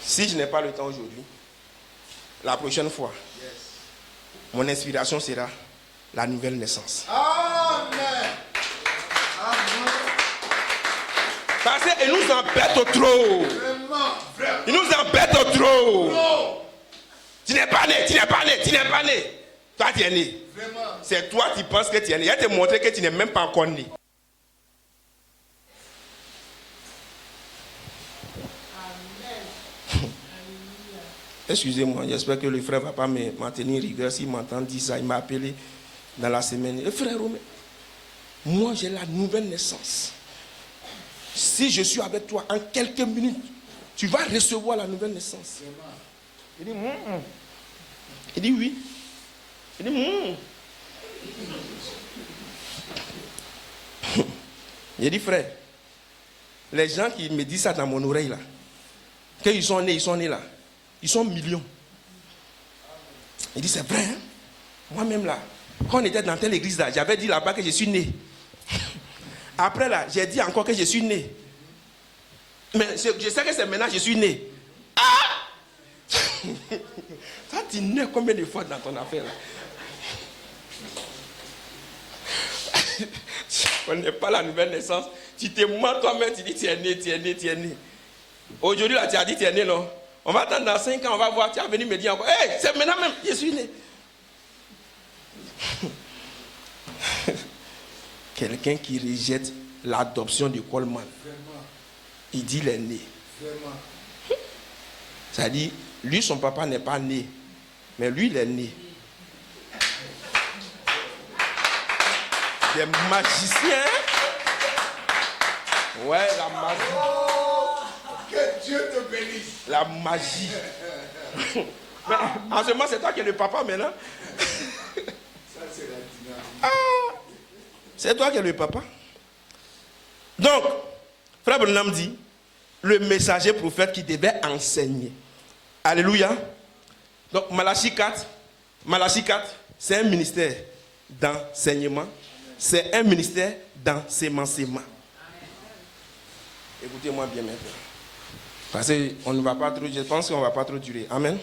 Si je n'ai pas le temps aujourd'hui, la prochaine fois, mon inspiration sera la nouvelle naissance. Amen. Parce qu'ils nous embêtent trop. Ils nous embêtent trop. Tu n'es pas né, tu n'es pas né, tu n'es pas né. Toi, tu es né. C'est toi qui penses que tu es né. Il va te montrer que tu n'es même pas encore né. Excusez-moi, j'espère que le frère ne va pas m'en tenir rigueur. S'il m'entend dire ça, il m'a appelé dans la semaine. Le frère Romain, moi j'ai la nouvelle naissance. Si je suis avec toi en quelques minutes, tu vas recevoir la nouvelle naissance. Il dit, Il dit oui. Il dit, J'ai dit, frère, les gens qui me disent ça dans mon oreille là, qu'ils sont nés là, ils sont millions. Il dit, c'est vrai, hein? Moi-même là, quand on était dans telle église là, j'avais dit là-bas que je suis né. Après là, j'ai dit encore que je suis né. Mais je sais que c'est maintenant que je suis né. Ah! Ça, tu nais combien de fois dans ton affaire là? Tu ne connais pas la nouvelle naissance. Tu te mens toi-même, tu dis tu es né, tu es né, tu es né. Aujourd'hui là, tu as dit tu es né, non? On va attendre dans 5 ans, on va voir. Tu as venu me dire encore, hey, c'est maintenant même, je suis né. Quelqu'un qui rejette l'adoption de Coleman, il dit il est né. Ça dit, lui, son papa n'est pas né, mais lui, il est né. Des magiciens. Ouais, la magie. Que Dieu te bénisse. La magie. Mais en ce moment, c'est toi qui es le papa maintenant. Ça, c'est la dynamique. Ah, c'est toi qui es le papa. Donc, frère Branham dit, le messager prophète qui devait enseigner. Alléluia. Donc Malachie 4, c'est un ministère d'enseignement, c'est un ministère d'ensemencement. Écoutez-moi bien maintenant. Parce qu'on ne va pas trop, je pense qu'on ne va pas trop durer. Amen.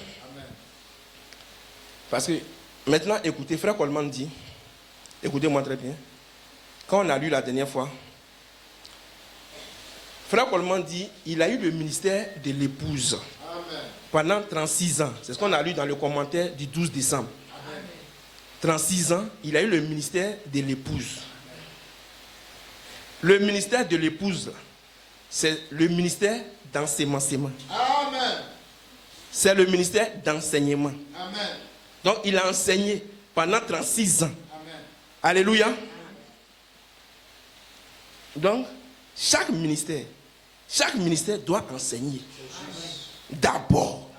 Parce que maintenant, écoutez, frère Coleman dit, écoutez-moi très bien. Quand on a lu la dernière fois, frère Coleman dit, il a eu le ministère de l'épouse. Amen. Pendant 36 ans. C'est ce qu'on a lu dans le commentaire du 12 décembre. Amen. 36 ans, il a eu le ministère de l'épouse. Le ministère de l'épouse, c'est le ministère d'enseignement. Amen. C'est le ministère d'enseignement. Amen. Donc, il a enseigné pendant 36 ans. Amen. Alléluia. Amen. Donc, chaque ministère doit enseigner. D'abord.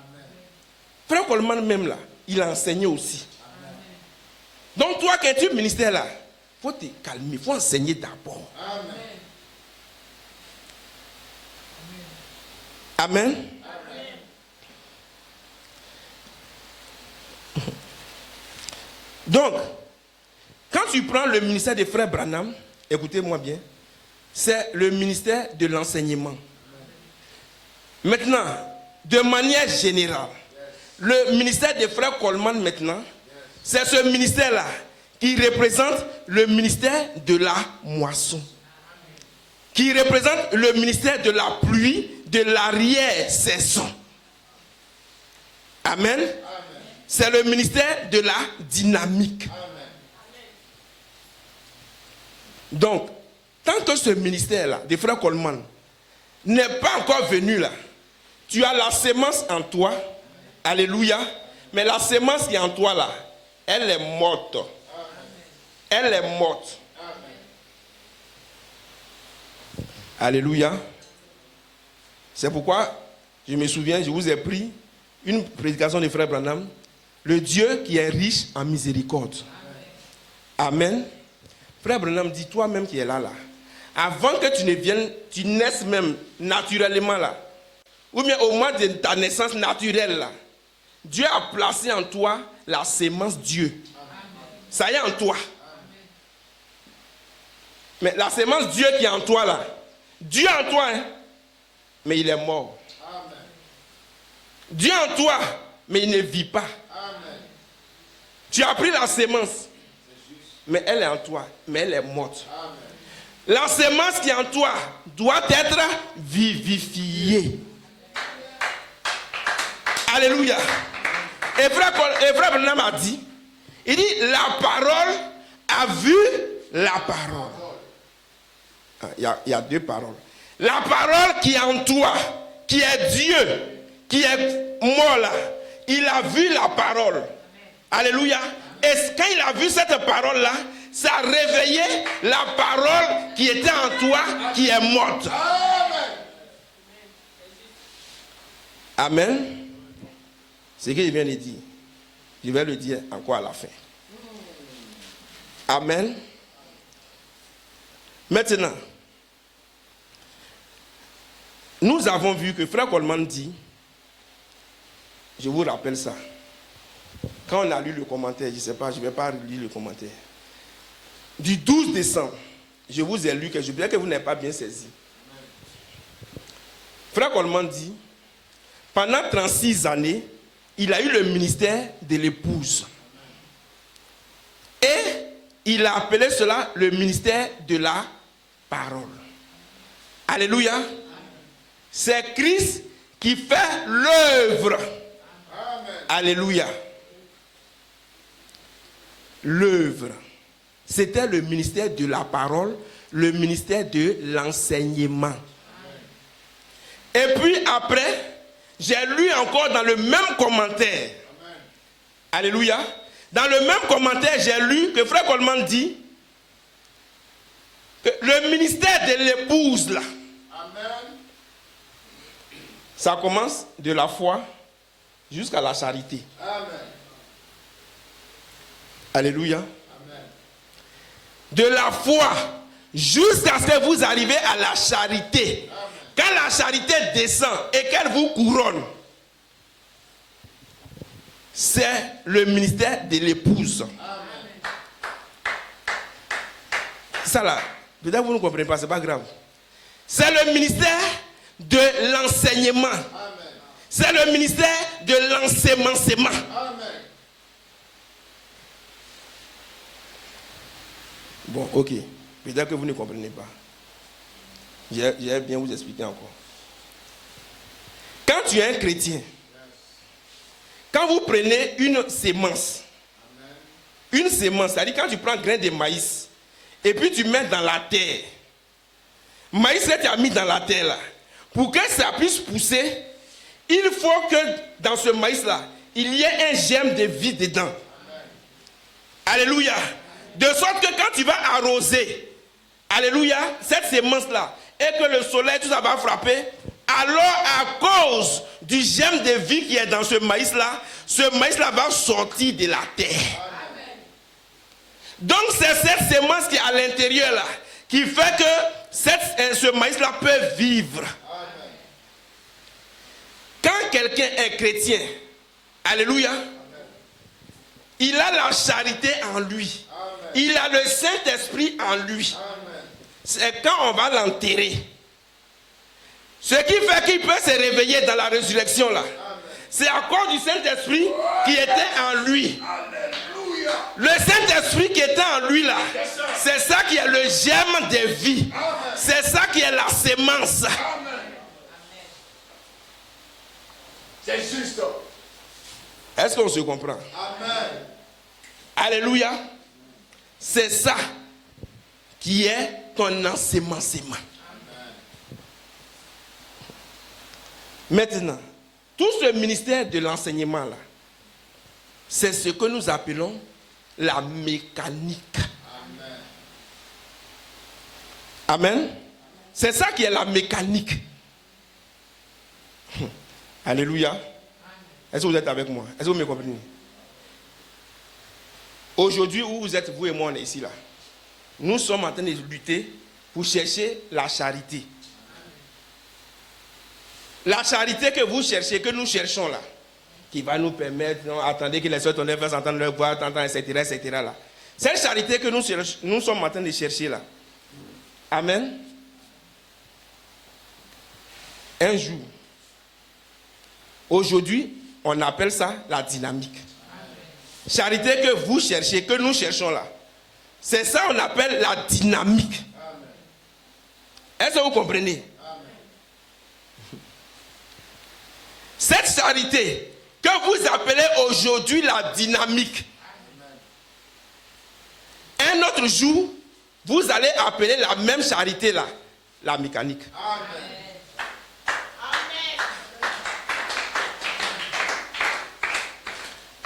Frère Coleman même là, il a enseigné aussi. Amen. Donc, toi qui es du ministère là, il faut te calmer, il faut enseigner d'abord. Amen. Amen. Donc, quand tu prends le ministère des frères Branham, écoutez-moi bien, c'est le ministère de l'enseignement. Maintenant, de manière générale, le ministère des frères Coleman maintenant, c'est ce ministère-là qui représente le ministère de la moisson, qui représente le ministère de la pluie, de l'arrière-saison. Amen. Amen. C'est le ministère de la dynamique. Amen. Donc, tant que ce ministère-là, des frères Coleman, n'est pas encore venu là, tu as la sémence en toi. Alléluia. Mais la sémence qui est en toi là, elle est morte. Elle est morte. Alléluia. C'est pourquoi, je me souviens, je vous ai pris une prédication de frère Branham. Le Dieu qui est riche en miséricorde. Amen. Frère Branham dit, toi-même qui es là, avant que tu ne viennes, tu naisses même naturellement là, ou bien au moins de ta naissance naturelle là, Dieu a placé en toi la sémence Dieu. Ça y est en toi. Mais la sémence Dieu qui est en toi là, Dieu en toi, hein, mais il est mort. Dieu en toi, mais il ne vit pas. Tu as pris la sémence, mais elle est en toi, mais elle est morte. La sémence qui est en toi doit être vivifiée. Alléluia. Et frère Branham a dit, il dit, la parole a vu la parole. Il y a deux paroles. La parole qui est en toi, qui est Dieu, qui est mort là, il a vu la parole. Alléluia. Et quand il a vu cette parole-là, ça a réveillé la parole qui était en toi, qui est morte. Amen. C'est ce qu'il vient de dire. Je vais le dire encore à la fin. Amen. Maintenant, nous avons vu que frère Coleman dit, je vous rappelle ça, quand on a lu le commentaire, je ne sais pas, je ne vais pas lire le commentaire, du 12 décembre, je vous ai lu que je veux que vous n'avez pas bien saisi. Frère Coleman dit, pendant 36 années, il a eu le ministère de l'épouse. Et il a appelé cela le ministère de la parole. Alléluia. C'est Christ qui fait l'œuvre. Alléluia. L'œuvre. C'était le ministère de la parole, le ministère de l'enseignement. Et puis après, j'ai lu encore dans le même commentaire. Amen. Alléluia. Dans le même commentaire, j'ai lu que frère Coleman dit que le ministère de l'épouse là, amen, ça commence de la foi jusqu'à la charité. Amen. Alléluia. Amen. De la foi jusqu'à ce que vous arrivez à la charité. Amen. Quand la charité descend et qu'elle vous couronne, c'est le ministère de l'épouse. Ça là, peut-être vous ne comprenez pas, c'est pas grave. C'est le ministère de l'enseignement. C'est le ministère de l'enseignement. Bon, ok. Peut-être que vous ne comprenez pas. Je vais bien vous expliquer encore. Quand tu es un chrétien, quand vous prenez une sémence, c'est-à-dire quand tu prends un grain de maïs, et puis tu mets dans la terre, maïs que tu as mis dans la terre là, pour que ça puisse pousser, il faut que dans ce maïs-là, il y ait un germe de vie dedans. Alléluia. De sorte que quand tu vas arroser, alléluia, cette sémence-là, et que le soleil, tout ça va frapper, alors à cause du germe de vie qui est dans ce maïs-là va sortir de la terre. Donc c'est cette sémence qui est à l'intérieur là, qui fait que ce maïs-là peut vivre. Quand quelqu'un est chrétien, alléluia, il a la charité en lui. Il a le Saint-Esprit en lui. C'est quand on va l'enterrer. Ce qui fait qu'il peut se réveiller dans la résurrection là. C'est à cause du Saint-Esprit qui était en lui. Le Saint-Esprit qui était en lui là, c'est ça qui est le germe de vie. C'est ça qui est la sémence. C'est juste. Est-ce qu'on se comprend? Amen. Alléluia. C'est ça qui est ton enseignement. Maintenant, tout ce ministère de l'enseignement là, c'est ce que nous appelons la mécanique. Amen. C'est ça qui est la mécanique. Alléluia. Est-ce que vous êtes avec moi? Est-ce que vous me comprenez? Aujourd'hui, où vous êtes, vous et moi, on est ici là. Nous sommes en train de lutter pour chercher la charité. La charité que vous cherchez, que nous cherchons là, qui va nous permettre, non, attendez que les soeurs tonnerres fassent entendre leur voix, etc. là. Cette charité que nous sommes en train de chercher là. Amen. Un jour, aujourd'hui, on appelle ça la dynamique. Charité que vous cherchez, que nous cherchons là. C'est ça qu'on appelle la dynamique. Est-ce que vous comprenez? Cette charité que vous appelez aujourd'hui la dynamique, un autre jour, vous allez appeler la même charité là, la mécanique.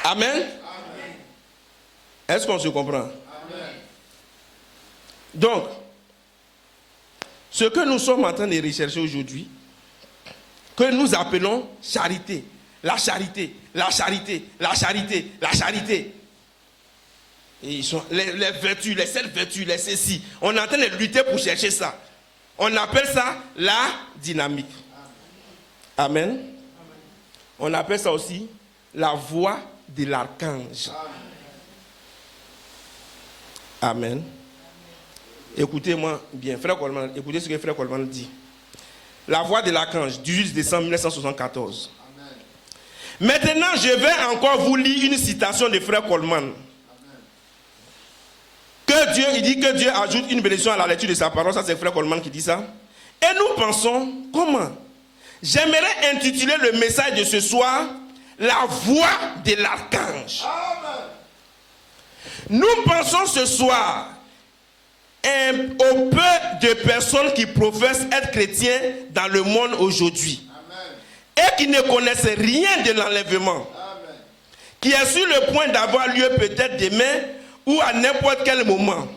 Amen. Est-ce qu'on se comprend? Amen. Donc, ce que nous sommes en train de rechercher aujourd'hui, que nous appelons charité, la charité, la charité, la charité, la charité. Et ils sont les vertus, les 7 vertus, les ceci. On est en train de lutter pour chercher ça. On appelle ça la dynamique. Amen. Amen. On appelle ça aussi la voix de l'archange. Amen. Écoutez-moi bien, frère Coleman, écoutez ce que frère Coleman dit. La voix de l'archange, 18 décembre 1974. Amen. Maintenant, je vais encore vous lire une citation de frère Coleman. Que Dieu, il dit que Dieu ajoute une bénédiction à la lecture de sa parole. Ça, c'est frère Coleman qui dit ça. Et nous pensons, comment? J'aimerais intituler le message de ce soir, la voix de l'archange. Nous pensons ce soir au peu de personnes qui professent être chrétiens dans le monde aujourd'hui. Et qui ne connaissent rien de l'enlèvement. Qui est sur le point d'avoir lieu peut-être demain ou à n'importe quel moment.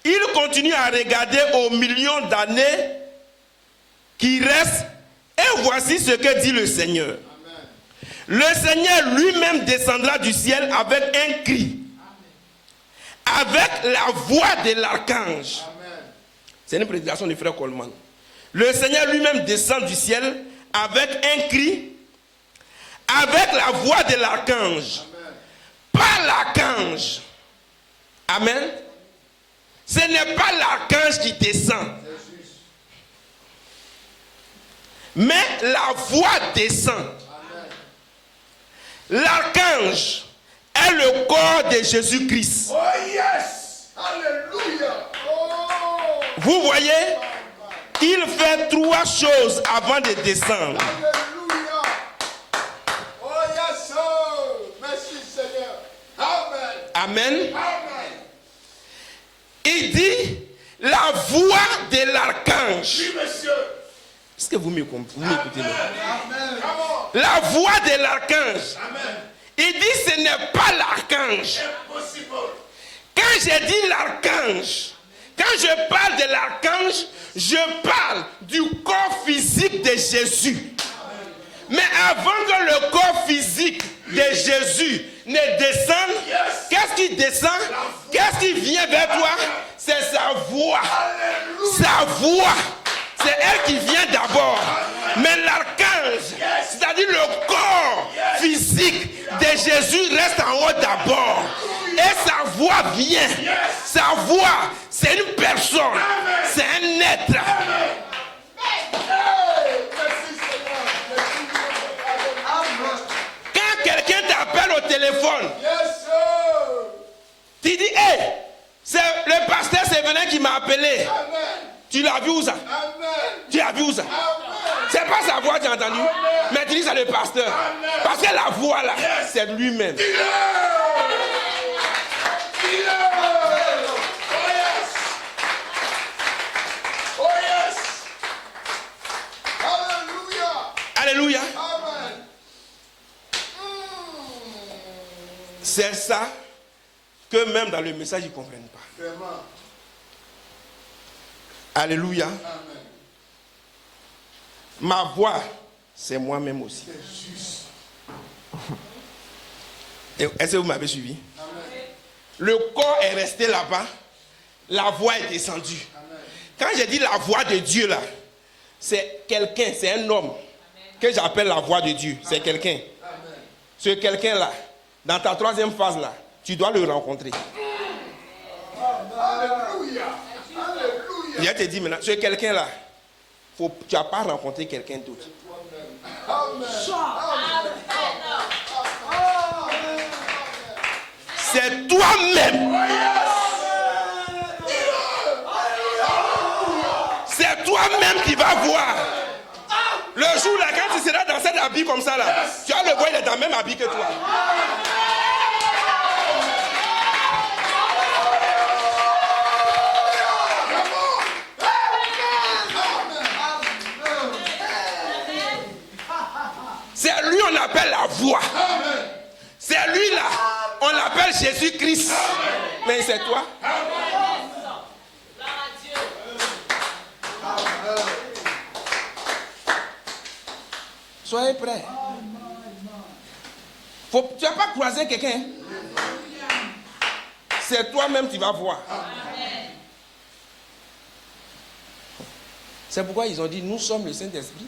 Ils continuent à regarder aux millions d'années qui restent. Et voici ce que dit le Seigneur. Le Seigneur lui-même descendra du ciel avec un cri. Avec la voix de l'archange. C'est une prédication du frère Coleman. Le Seigneur lui-même descend du ciel avec un cri, avec la voix de l'archange. Pas l'archange. Amen. Ce n'est pas l'archange qui descend. Mais la voix descend. L'archange est le corps de Jésus-Christ. Oh yes! Alléluia! Oh! Vous voyez, il fait 3 choses avant de descendre. Alléluia! Oh yes, sir! Merci Seigneur. Amen. Amen. Amen. Il dit la voix de l'archange. Oui, monsieur. Est-ce que vous m'écoutez? Amen. Come on. La voix de l'archange. Amen. Il dit ce n'est pas l'archange. Impossible. Quand je dis l'archange, quand je parle de l'archange, je parle du corps physique de Jésus. Mais avant que le corps physique de Jésus ne descende, qu'est-ce qui descend? Qu'est-ce qui vient vers toi? C'est sa voix. Sa voix. C'est elle qui vient d'abord. Mais l'archange, c'est-à-dire le corps physique de Jésus reste en haut d'abord. Et sa voix vient. Sa voix, c'est une personne. C'est un être. Quand quelqu'un t'appelle au téléphone, tu dis, hey, c'est le pasteur Séverin qui m'a appelé. Tu l'as vu où ça? Tu l'as vu où ça? C'est pas sa voix, tu as entendu? Mais tu dis c'est le pasteur. Parce que la voix là, c'est lui-même. Alléluia. C'est ça que même dans le message, ils ne comprennent pas. Alléluia. Ma voix, c'est moi-même aussi. Est-ce que vous m'avez suivi? Le corps est resté là-bas. La voix est descendue. Quand je dis la voix de Dieu là, c'est quelqu'un, c'est un homme que j'appelle la voix de Dieu. C'est quelqu'un. Ce quelqu'un-là, dans ta 3e phase là, tu dois le rencontrer. Alléluia. Je te dis maintenant, ce quelqu'un-là, tu n'as pas rencontré quelqu'un d'autre. C'est toi-même. C'est toi-même qui vas voir. Le jour là, quand tu seras dans cet habit comme ça là, tu vas le voir, il est dans le même habit que toi. C'est lui on appelle la voix. C'est lui là, on l'appelle Jésus-Christ. Mais c'est toi. Soyez prêts. Tu ne vas pas croiser quelqu'un. C'est toi-même qui vas voir. C'est pourquoi ils ont dit, nous sommes le Saint-Esprit.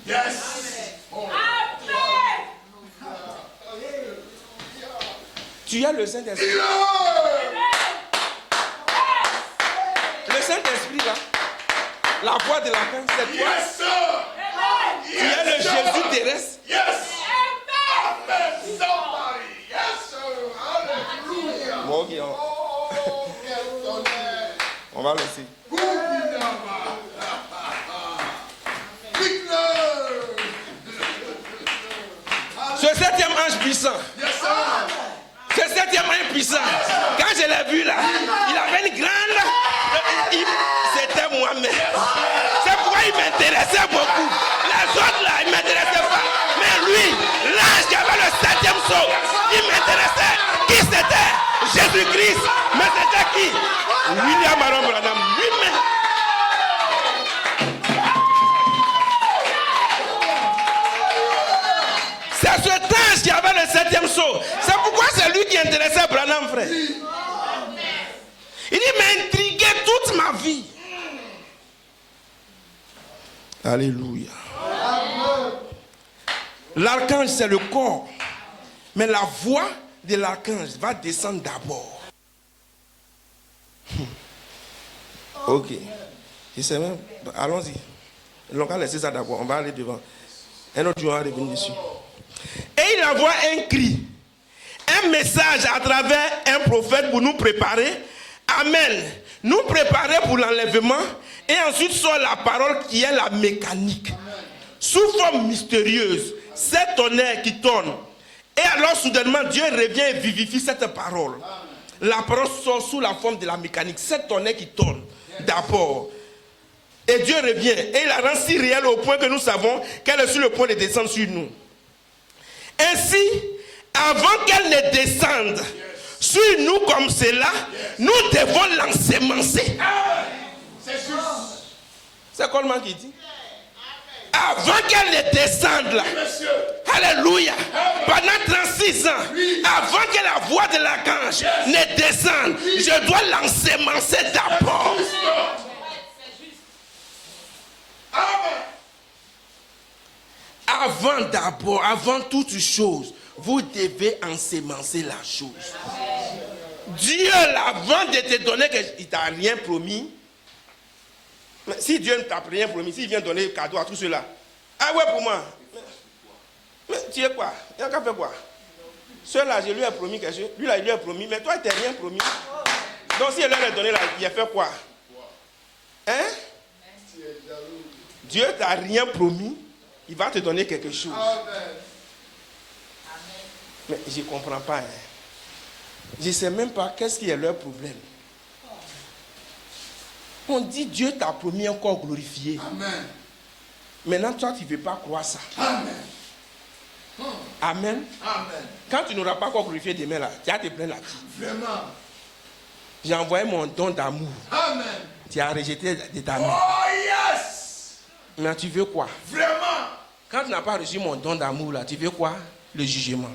Tu as le Saint-Esprit. Le Saint-Esprit là, la voix de la fin, c'est toi. Tu es le Jésus terrestre. Bon, okay, on va laisser. Ce 7e ange puissant. Ce 7e ange puissant. Quand je l'ai vu là, il avait une grande. C'était moi-même. C'est pourquoi il m'intéressait beaucoup. Les autres là, ils ne m'intéressaient pas. Mais lui, l'ange qui avait le 7e sceau, il m'intéressait. Qui c'était? Jésus-Christ. Mais c'était qui? William Aaron Branham. Lui-même. C'est cet ange qui avait le 7e sceau. C'est pourquoi c'est lui qui intéressait Branham, frère. Il dit, m'a intrigué toute ma vie. Alléluia. L'archange, c'est le corps Mais la voix de l'archange va descendre d'abord. Ok. Je sais même. Allons-y. On va laisser ça d'abord. On va aller devant. Un autre jour, on va revenir dessus. Et il envoie un cri, un message à travers un prophète pour nous préparer. Amen. Nous préparer pour l'enlèvement. Et ensuite sort la parole qui est la mécanique. Sous forme mystérieuse. Cet tonnerre qui tourne. Et alors soudainement Dieu revient et vivifie cette parole. La parole sort sous la forme de la mécanique. Cet tonnerre qui tourne d'abord. Et Dieu revient. Et il la rend si réelle au point que nous savons qu'elle est sur le point de descendre sur nous. Ainsi, avant qu'elle ne descende sur nous comme cela, nous devons l'ensemencer. C'est juste. C'est Coleman qui dit. Avant qu'elle ne descende là. Alléluia. Pendant 36 ans, avant que la voix de l'archange ne descende, je dois l'ensemencer d'abord. Avant toute chose, vous devez ensemencer la chose. Dieu, avant de te donner quelque chose, il ne t'a rien promis. Mais si Dieu ne t'a rien promis, s'il vient donner cadeau à tout cela, ah ouais pour moi. Mais tu es quoi? Il a qu'à faire quoi? Celui-là, je lui ai promis quelque chose. Lui là, il lui a promis, mais toi, il t'a rien promis. Donc si elle lui a donné là, il a fait quoi? Hein? Dieu t'a rien promis, il va te donner quelque chose. Mais je ne comprends pas. Hein. Je ne sais même pas qu'est-ce qui est leur problème. On dit Dieu t'a promis un corps glorifié. Amen. Maintenant, toi, tu ne veux pas croire ça. Amen. Amen. Amen. Quand tu n'auras pas encore glorifié demain, là, tu vas te plaindre là. Vraiment. J'ai envoyé mon don d'amour. Amen. Tu as rejeté de ta main. Oh yes. Mais tu veux quoi? Vraiment. Quand tu n'as pas reçu mon don d'amour, là, tu veux quoi? Le jugement.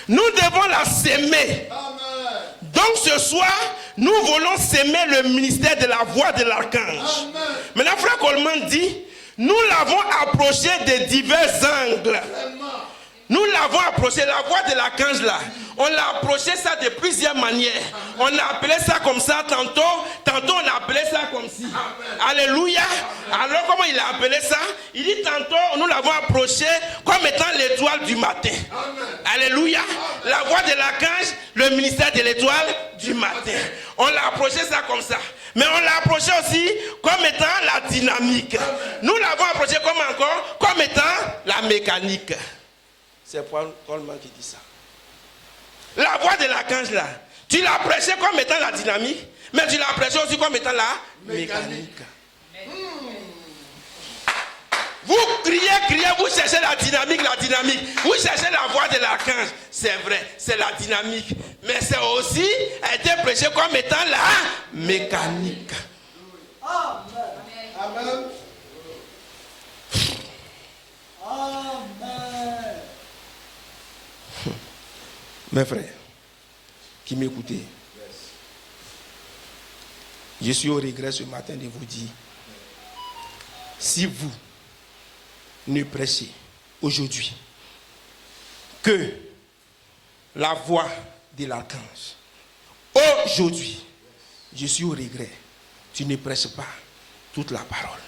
Nous devons la s'aimer. Amen. Donc ce soir, nous voulons s'aimer le ministère de la voix de l'archange. Maintenant, frère Coleman dit, nous l'avons approché de divers angles. Vraiment. Nous l'avons approché, la voix de l'archange là. On l'a approché ça de plusieurs manières. On a appelé ça comme ça tantôt on a appelé ça comme ci. Alléluia. Alors comment il a appelé ça? Il dit tantôt nous l'avons approché comme étant l'étoile du matin. Alléluia. La voix de l'archange, le ministère de l'étoile du matin. On l'a approché ça comme ça. Mais on l'a approché aussi comme étant la dynamique. Nous l'avons approché comme encore, comme étant la mécanique. C'est Paul Coleman qui dit ça. La voix de l'archange là, tu l'as prêché comme étant la dynamique, mais tu l'as prêché aussi comme étant la mécanique. Vous criez, vous cherchez la dynamique. Vous cherchez la voix de l'archange. C'est vrai, c'est la dynamique. Mais c'est aussi été prêché comme étant la mécanique. Amen. Mes frères, qui m'écoutez, je suis au regret ce matin de vous dire, si vous ne prêchez aujourd'hui que la voix de l'archange, aujourd'hui, je suis au regret, tu ne prêches pas toute la parole.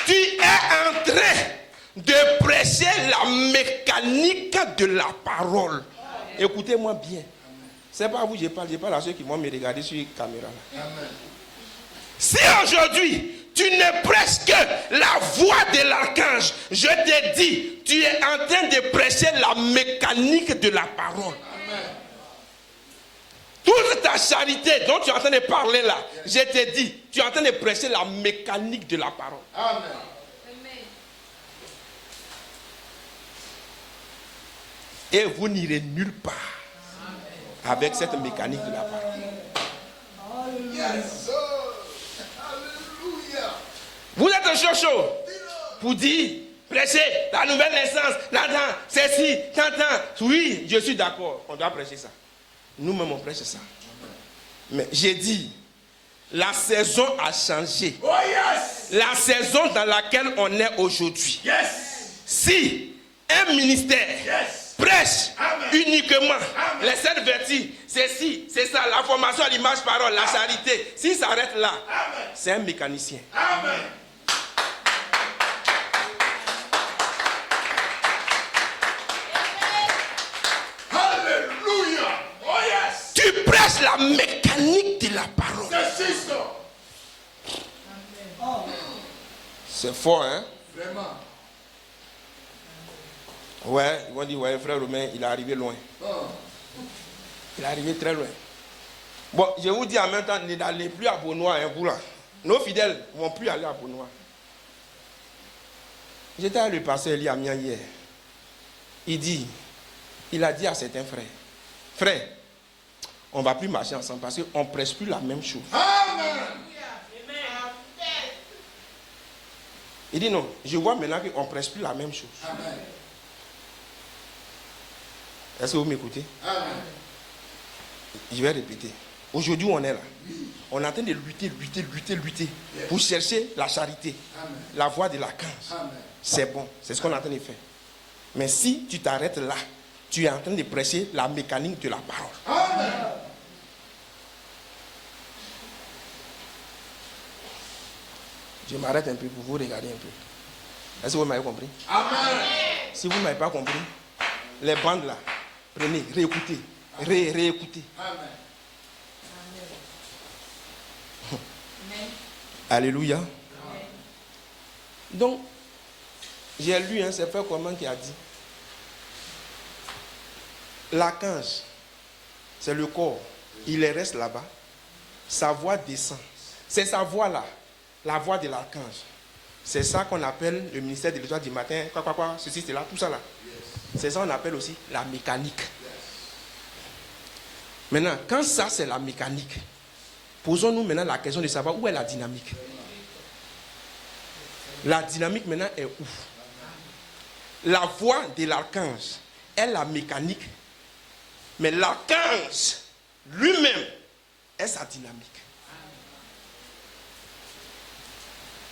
Tu es en train de prêcher la mécanique de la parole. Écoutez-moi bien. C'est pas à vous que je parle à ceux qui vont me regarder sur la caméra. Amen. Si aujourd'hui tu ne prêches que la voix de l'archange, je te dis, tu es en train de prêcher la mécanique de la parole. Amen. Toute ta charité dont tu es en train de parler là, je te dis, tu es en train de prêcher la mécanique de la parole. Amen. Et vous n'irez nulle part avec cette mécanique de la parole. Yes, sir. Alléluia. Vous êtes chaud pour dire, prêcher la nouvelle naissance, t'entends, ceci, t'entends. Oui, je suis d'accord, on doit prêcher ça. Nous-mêmes, on prêche ça. Mais j'ai dit, la saison a changé. Oh yes. La saison dans laquelle on est aujourd'hui. Yes. Si un ministère Yes. prêche Amen. uniquement Amen. les 7 vertus, c'est ça, la formation à l'image parole, la charité. S'il s'arrête là, Amen. c'est un mécanicien. Amen. Alléluia. Oh yes. Tu prêches la mécanique de la parole. C'est juste. C'est fort, hein? Vraiment. Ouais, ils vont dire, ouais, frère Romain, il est arrivé loin. Oh. Il est arrivé très loin. Bon, je vous dis en même temps, n'allez plus à Beaunois, hein, vous là. Nos fidèles ne vont plus aller à Beaunois. J'étais avec le pasteur Eli Amiens hier. Il a dit à certains frères, frère, on ne va plus marcher ensemble parce qu'on ne prêche plus la même chose. Amen. Il dit non, je vois maintenant qu'on ne prêche plus la même chose. Amen. Est-ce que vous m'écoutez? Amen. Je vais répéter. Aujourd'hui, on est là. On est en train de lutter pour chercher la charité, Amen. la voie de l'archange. Amen. C'est bon, c'est ce qu'on est en train de faire. Mais si tu t'arrêtes là, tu es en train de prêcher la mécanique de la parole. Amen. Je m'arrête un peu pour vous regarder un peu. Est-ce que vous m'avez compris? Amen. Si vous ne m'avez pas compris, les bandes là, prenez, réécoutez, réécoutez. Amen. Alléluia. Donc, j'ai lu, c'est Frère Coman qui a dit, l'archange, c'est le corps, il reste là-bas, sa voix descend. C'est sa voix là, la voix de l'archange. C'est ça qu'on appelle le ministère de l'étoile du matin, ceci, cela, tout ça là. C'est ça qu'on appelle aussi la mécanique. Maintenant, quand ça c'est la mécanique, posons-nous maintenant la question de savoir où est la dynamique. La dynamique maintenant est où? La voix de l'archange est la mécanique, mais l'archange lui-même est sa dynamique.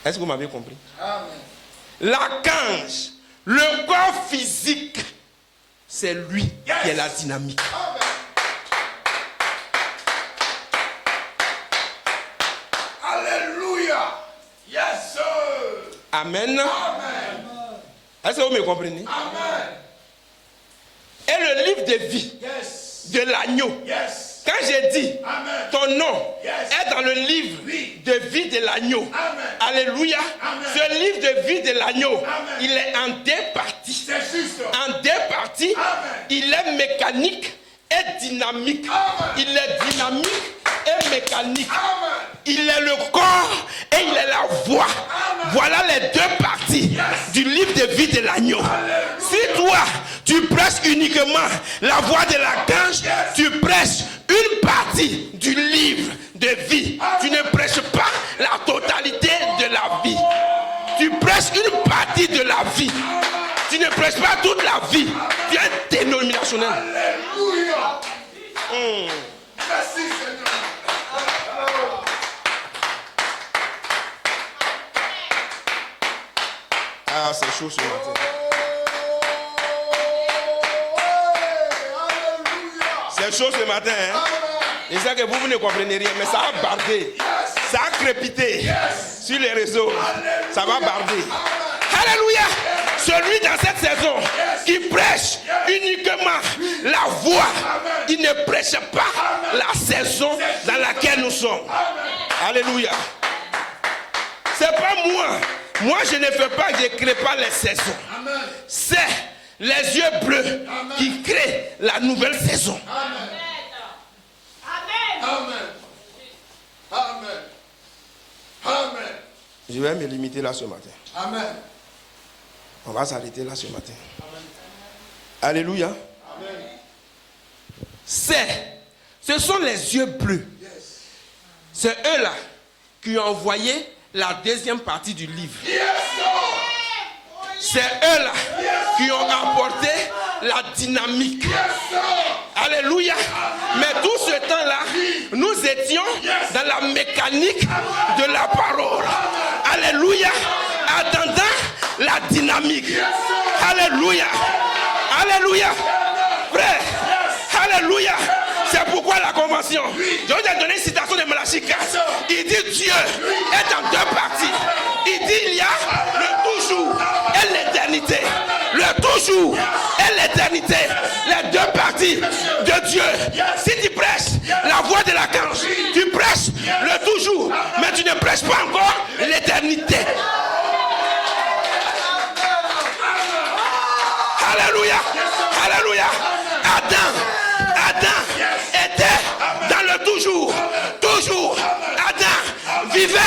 Est-ce que vous m'avez compris? Amen. L'archange, le corps physique, c'est lui qui est la dynamique. Amen. Alléluia. Yes, sir. Amen. Amen. Est-ce que vous me comprenez? Amen. Et le livre de vie Yes. de l'agneau. Yes. Quand j'ai dit, Amen. ton nom Yes. est dans le livre Oui. de vie de l'agneau. Amen. Alléluia. Amen. Ce livre de vie de l'agneau, Amen. il est en deux parties. C'est juste. En deux parties, Amen. il est mécanique et dynamique. Amen. Il est dynamique et mécanique. Amen. Il est le corps et il est la voix. Amen. Voilà les deux parties Yes. du livre de vie de l'agneau. Alléluia. Si toi, tu prêches uniquement la voix de l'archange, Yes. tu prêches une partie du livre de vie. Amen. Tu ne prêches pas la totalité de la vie. Tu prêches une partie de la vie. Tu ne prêches pas toute la vie. Tu es dénominationnel. Alléluia. Merci, Seigneur. Ah, c'est chaud ce matin. Alléluia. C'est chaud ce matin, hein? Et c'est que vous ne comprenez rien, mais ça a bardé. Ça a crépité sur les réseaux. Ça va barder. Alléluia. Celui dans cette saison qui prêche uniquement la voix, il ne prêche pas la saison dans laquelle nous sommes. Alléluia. C'est pas moi. Moi, je ne fais pas, je ne crée pas les saisons. Amen. C'est les yeux bleus qui créent la nouvelle saison. Amen. Amen. Amen. Amen. Je vais me limiter là ce matin. Amen. On va s'arrêter là ce matin. Alléluia. Amen. Ce sont les yeux bleus. Yes. C'est eux-là qui ont envoyé la deuxième partie du livre. Yes, Lord. C'est eux-là qui ont apporté la dynamique. Alléluia. Mais tout ce temps-là, nous étions dans la mécanique de la parole. Alléluia. Attendant la dynamique. Alléluia. Alléluia. Frère. Alléluia. C'est pourquoi la convention. Je vous ai donné une citation de Malachie 4. Il dit Dieu est en deux parties. Il dit il y a le toujours et l'éternité. Le toujours et l'éternité. Les deux parties de Dieu. Si tu prêches la voix de l'archange, tu prêches le toujours, mais tu ne prêches pas encore l'éternité. Alléluia. Alléluia. Adam était dans le toujours. Toujours. Adam vivait.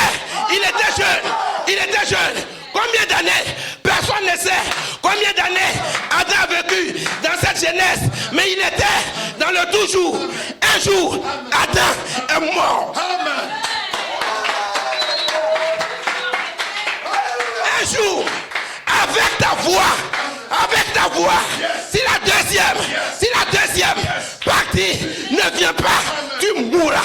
Il était jeune. Combien d'années? Personne ne sait. Combien d'années Adam a vécu dans cette jeunesse? Mais il était dans le toujours. Un jour, Adam est mort. Un jour, avec ta voix, si la deuxième partie ne vient pas, tu mourras.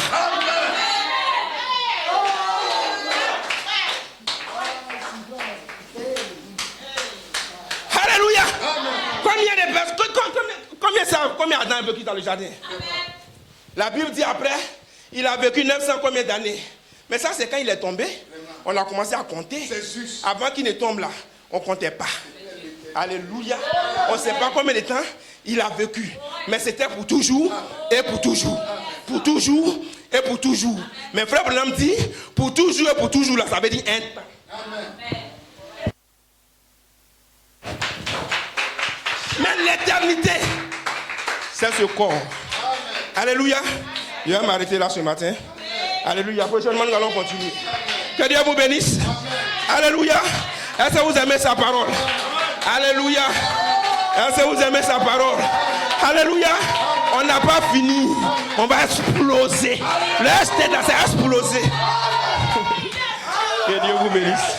Alléluia. Combien de personnes, combien Adam a vécu dans le jardin? La Bible dit après, il a vécu 900 combien d'années? Mais ça c'est quand il est tombé, on a commencé à compter. Avant qu'il ne tombe là, on ne comptait pas. Alléluia. On ne sait pas combien de temps il a vécu. Mais c'était pour toujours et pour toujours. Pour toujours et pour toujours. Mais frère Branham dit, pour toujours et pour toujours là, ça veut dire un temps. Amen. Mais l'éternité, c'est ce corps. Amen. Alléluia. Je vais m'arrêter là ce matin. Amen. Alléluia. Prochainement, nous allons continuer. Amen. Que Dieu vous bénisse. Amen. Alléluia. Est-ce que vous aimez sa parole? Alléluia. Est-ce que vous aimez sa parole? Alléluia. On n'a pas fini. On va exploser. Le stade, c'est exploser. Que Dieu vous bénisse.